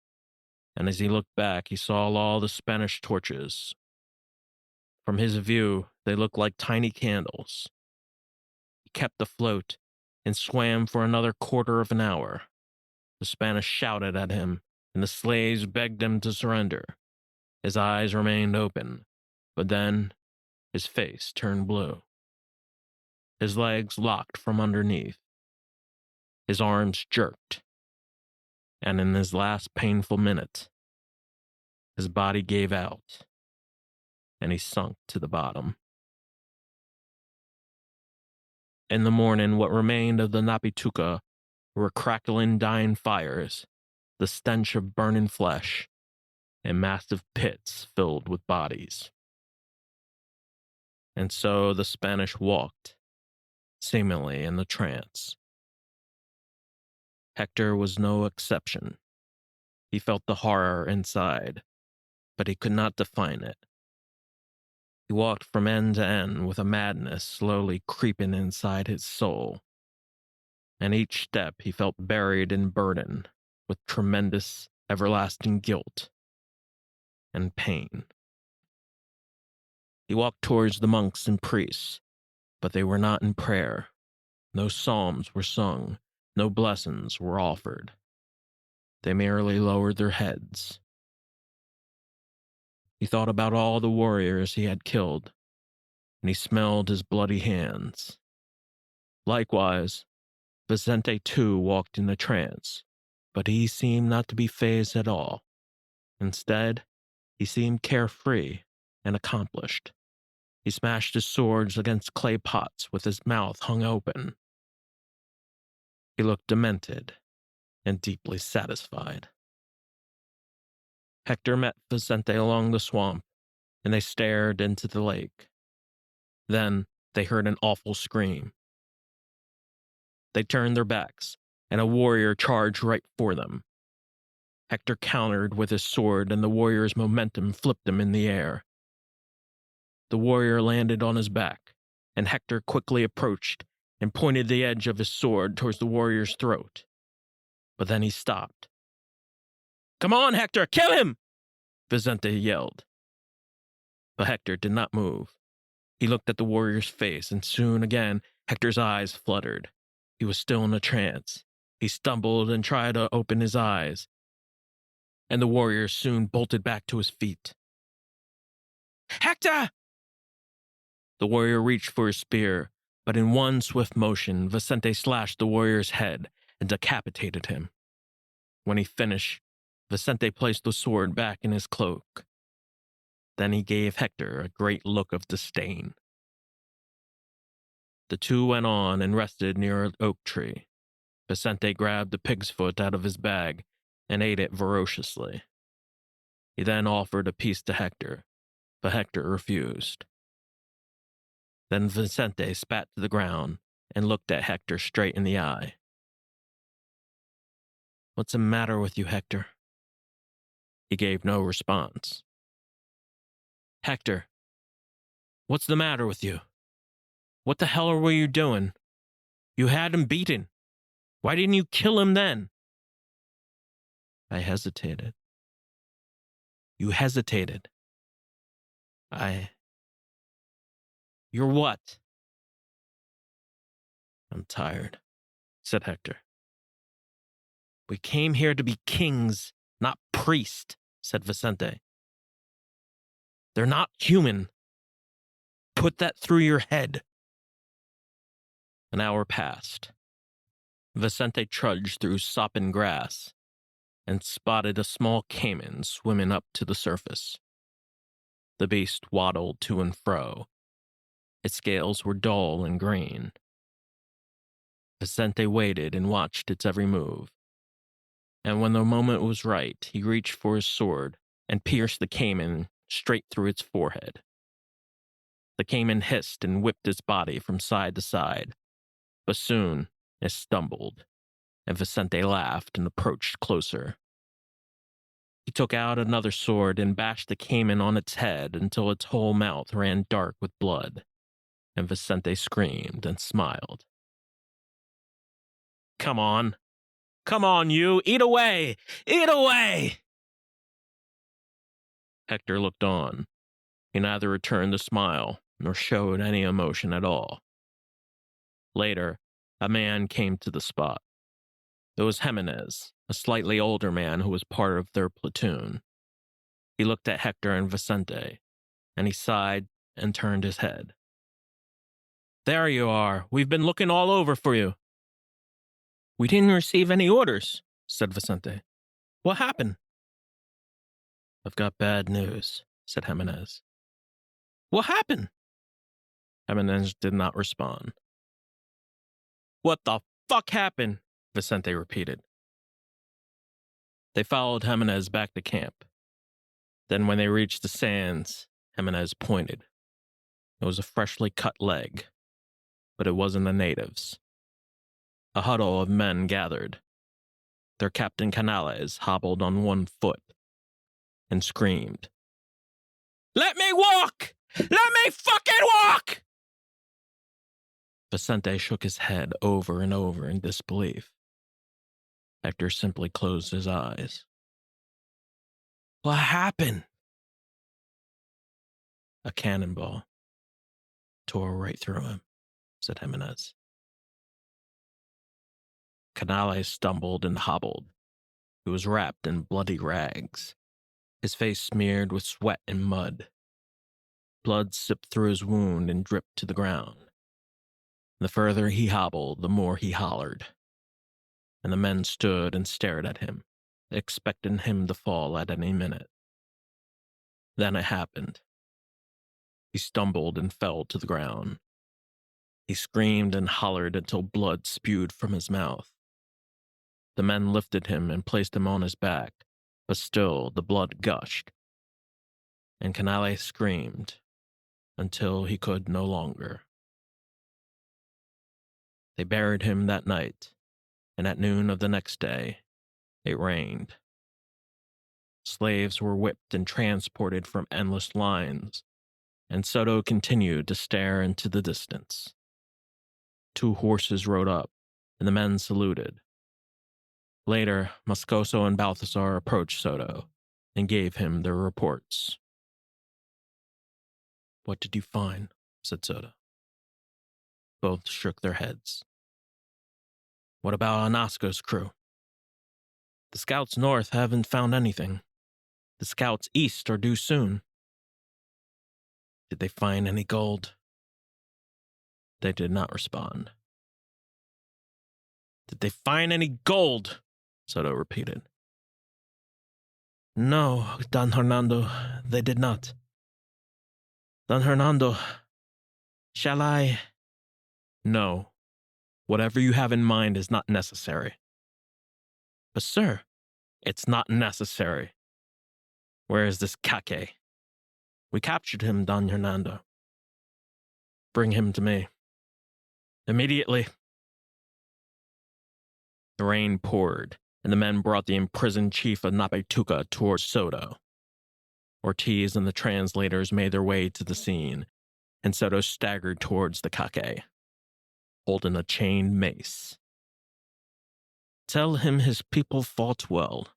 and as he looked back, he saw all the Spanish torches. From his view, they looked like tiny candles. He kept afloat and swam for another quarter of an hour. The Spanish shouted at him, and the slaves begged him to surrender. His eyes remained open, but then his face turned blue. His legs locked from underneath. His arms jerked. And in his last painful minute, his body gave out, and he sunk to the bottom. In the morning, what remained of the Napituca were crackling, dying fires, the stench of burning flesh, and massive pits filled with bodies. And so the Spanish walked, seemingly in a trance. Hector was no exception. He felt the horror inside, but he could not define it. He walked from end to end with a madness slowly creeping inside his soul. And each step he felt buried in burden with tremendous, everlasting guilt and pain. He walked towards the monks and priests, but they were not in prayer. No psalms were sung, no blessings were offered. They merely lowered their heads. He thought about all the warriors he had killed, and he smelled his bloody hands. Likewise, Vicente too walked in a trance, but he seemed not to be fazed at all. Instead, he seemed carefree and accomplished. He smashed his swords against clay pots with his mouth hung open. He looked demented and deeply satisfied. Hector met Vicente along the swamp, and they stared into the lake. Then they heard an awful scream. They turned their backs, and a warrior charged right for them. Hector countered with his sword, and the warrior's momentum flipped him in the air. The warrior landed on his back, and Hector quickly approached and pointed the edge of his sword towards the warrior's throat. But then he stopped. "Come on, Hector, kill him!" Vicente yelled. But Hector did not move. He looked at the warrior's face, and soon again Hector's eyes fluttered. He was still in a trance. He stumbled and tried to open his eyes, and the warrior soon bolted back to his feet. "Hector!" The warrior reached for his spear, but in one swift motion, Vicente slashed the warrior's head and decapitated him. When he finished, Vicente placed the sword back in his cloak. Then he gave Hector a great look of disdain. The two went on and rested near an oak tree. Vicente grabbed a pig's foot out of his bag and ate it voraciously. He then offered a piece to Hector, but Hector refused. Then Vicente spat to the ground and looked at Hector straight in the eye. "What's the matter with you, Hector?" He gave no response. "Hector, what's the matter with you? What the hell were you doing? You had him beaten. Why didn't you kill him then?" "I hesitated." "You hesitated?" You're what?" "I'm tired," said Hector. "We came here to be kings, not priests," said Vicente. "They're not human. Put that through your head." An hour passed. Vicente trudged through sopping grass and spotted a small caiman swimming up to the surface. The beast waddled to and fro. Its scales were dull and green. Vicente waited and watched its every move. And when the moment was right, he reached for his sword and pierced the caiman straight through its forehead. The caiman hissed and whipped its body from side to side, but soon it stumbled, and Vicente laughed and approached closer. He took out another sword and bashed the caiman on its head until its whole mouth ran dark with blood, and Vicente screamed and smiled. Come on, you! Eat away! Eat away!" Hector looked on. He neither returned the smile nor showed any emotion at all. Later, a man came to the spot. It was Jimenez, a slightly older man who was part of their platoon. He looked at Hector and Vicente, and he sighed and turned his head. "There you are. We've been looking all over for you." "We didn't receive any orders," said Vicente. "What happened?" "I've got bad news," said Jimenez. "What happened?" Jimenez did not respond. "What the fuck happened?" Vicente repeated. They followed Jimenez back to camp. Then when they reached the sands, Jimenez pointed. It was a freshly cut leg, but it wasn't the natives. A huddle of men gathered. Their Captain Canales hobbled on one foot and screamed, "Let me walk! Let me fucking walk!" Vicente shook his head over and over in disbelief. Hector simply closed his eyes. "What happened?" "A cannonball tore right through him," said Jimenez. Canales stumbled and hobbled. He was wrapped in bloody rags, his face smeared with sweat and mud. Blood sipped through his wound and dripped to the ground. The further he hobbled, the more he hollered. And the men stood and stared at him, expecting him to fall at any minute. Then it happened. He stumbled and fell to the ground. He screamed and hollered until blood spewed from his mouth. The men lifted him and placed him on his back, but still the blood gushed. And Canales screamed until he could no longer. They buried him that night, and at noon of the next day, it rained. Slaves were whipped and transported from endless lines, and Soto continued to stare into the distance. 2 horses rode up, and the men saluted. Later, Moscoso and Balthasar approached Soto and gave him their reports. "What did you find?" said Soto. Both shook their heads. "What about Anasco's crew?" "The scouts north haven't found anything. The scouts east are due soon." "Did they find any gold?" They did not respond. "Did they find any gold?" Soto repeated. No, Don Hernando, they did not. Don Hernando, shall I? No. Whatever you have in mind is not necessary. But, sir, it's not necessary. Where is this Kake? We captured him, Don Hernando. Bring him to me. Immediately. The rain poured, and the men brought the imprisoned chief of Napetuca towards Soto. Ortiz and the translators made their way to the scene, and Soto staggered towards the Kake, holding a chained mace. Tell him his people fought well,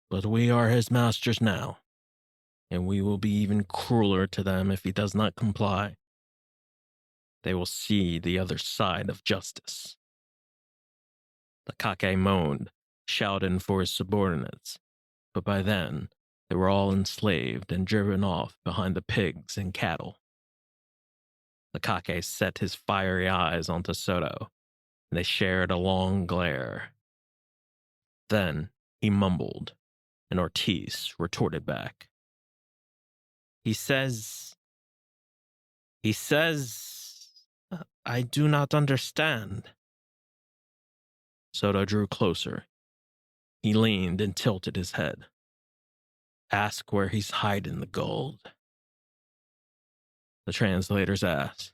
but we are his masters now, and we will be even crueler to them if he does not comply. They will see the other side of justice. The Kake moaned, shouting for his subordinates, but by then they were all enslaved and driven off behind the pigs and cattle. The Kake set his fiery eyes onto Soto, and they shared a long glare. Then he mumbled, and Ortiz retorted back. He says, I do not understand. Soto drew closer. He leaned and tilted his head. Ask where he's hiding the gold. The translators asked.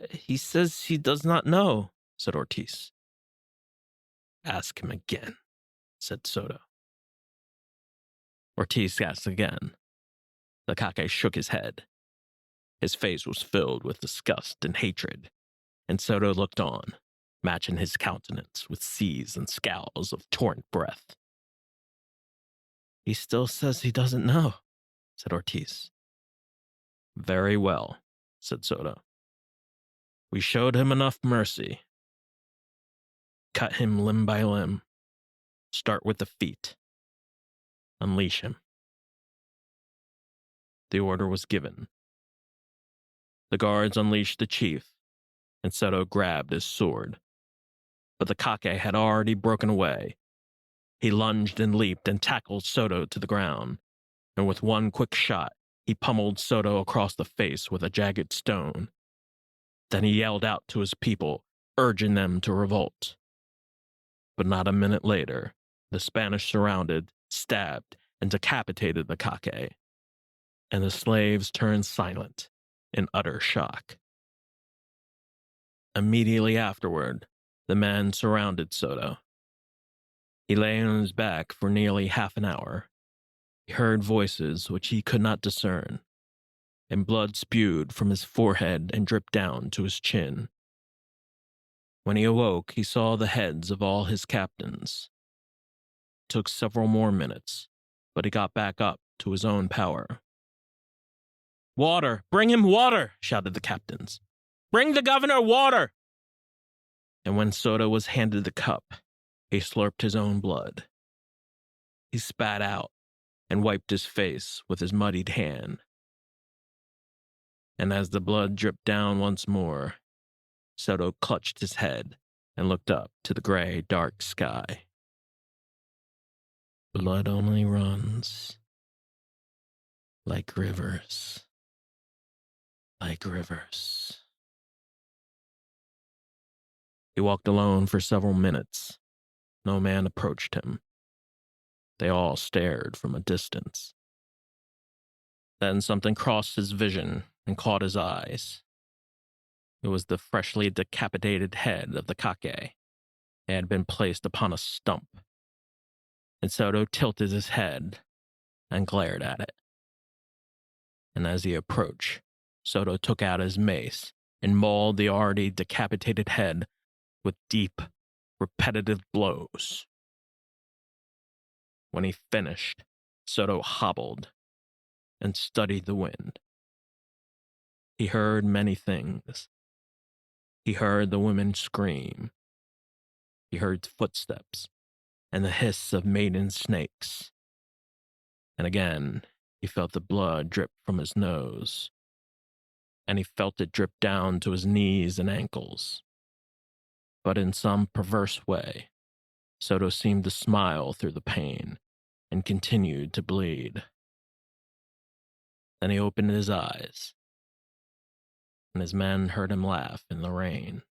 He says he does not know, said Ortiz. Ask him again, said Soto. Ortiz asked again. The Kake shook his head. His face was filled with disgust and hatred, and Soto looked on, matching his countenance with seas and scowls of torrent breath. He still says he doesn't know, said Ortiz. Very well, said Soto. We showed him enough mercy. Cut him limb by limb. Start with the feet. Unleash him. The order was given. The guards unleashed the chief, and Soto grabbed his sword. But the Kake had already broken away. He lunged and leaped and tackled Soto to the ground, and with one quick shot, he pummeled Soto across the face with a jagged stone. Then he yelled out to his people, urging them to revolt. But not a minute later, the Spanish surrounded, stabbed, and decapitated the Kake, and the slaves turned silent in utter shock. Immediately afterward, the men surrounded Soto. He lay on his back for nearly half an hour. He heard voices which he could not discern, and blood spewed from his forehead and dripped down to his chin. When he awoke, he saw the heads of all his captains. It took several more minutes, but he got back up to his own power. Water! Bring him water! Shouted the captains. Bring the governor water! And when Soto was handed the cup, he slurped his own blood. He spat out and wiped his face with his muddied hand. And as the blood dripped down once more, Soto clutched his head and looked up to the gray, dark sky. Blood only runs like rivers, like rivers. He walked alone for several minutes. No man approached him. They all stared from a distance. Then something crossed his vision and caught his eyes. It was the freshly decapitated head of the Kake. It had been placed upon a stump. And Soto tilted his head and glared at it. And as he approached, Soto took out his mace and mauled the already decapitated head with deep, repetitive blows. When he finished, Soto hobbled and studied the wind. He heard many things. He heard the women scream. He heard footsteps and the hiss of maiden snakes. And again, he felt the blood drip from his nose. And he felt it drip down to his knees and ankles. But in some perverse way, Soto seemed to smile through the pain and continued to bleed. Then he opened his eyes, and his men heard him laugh in the rain.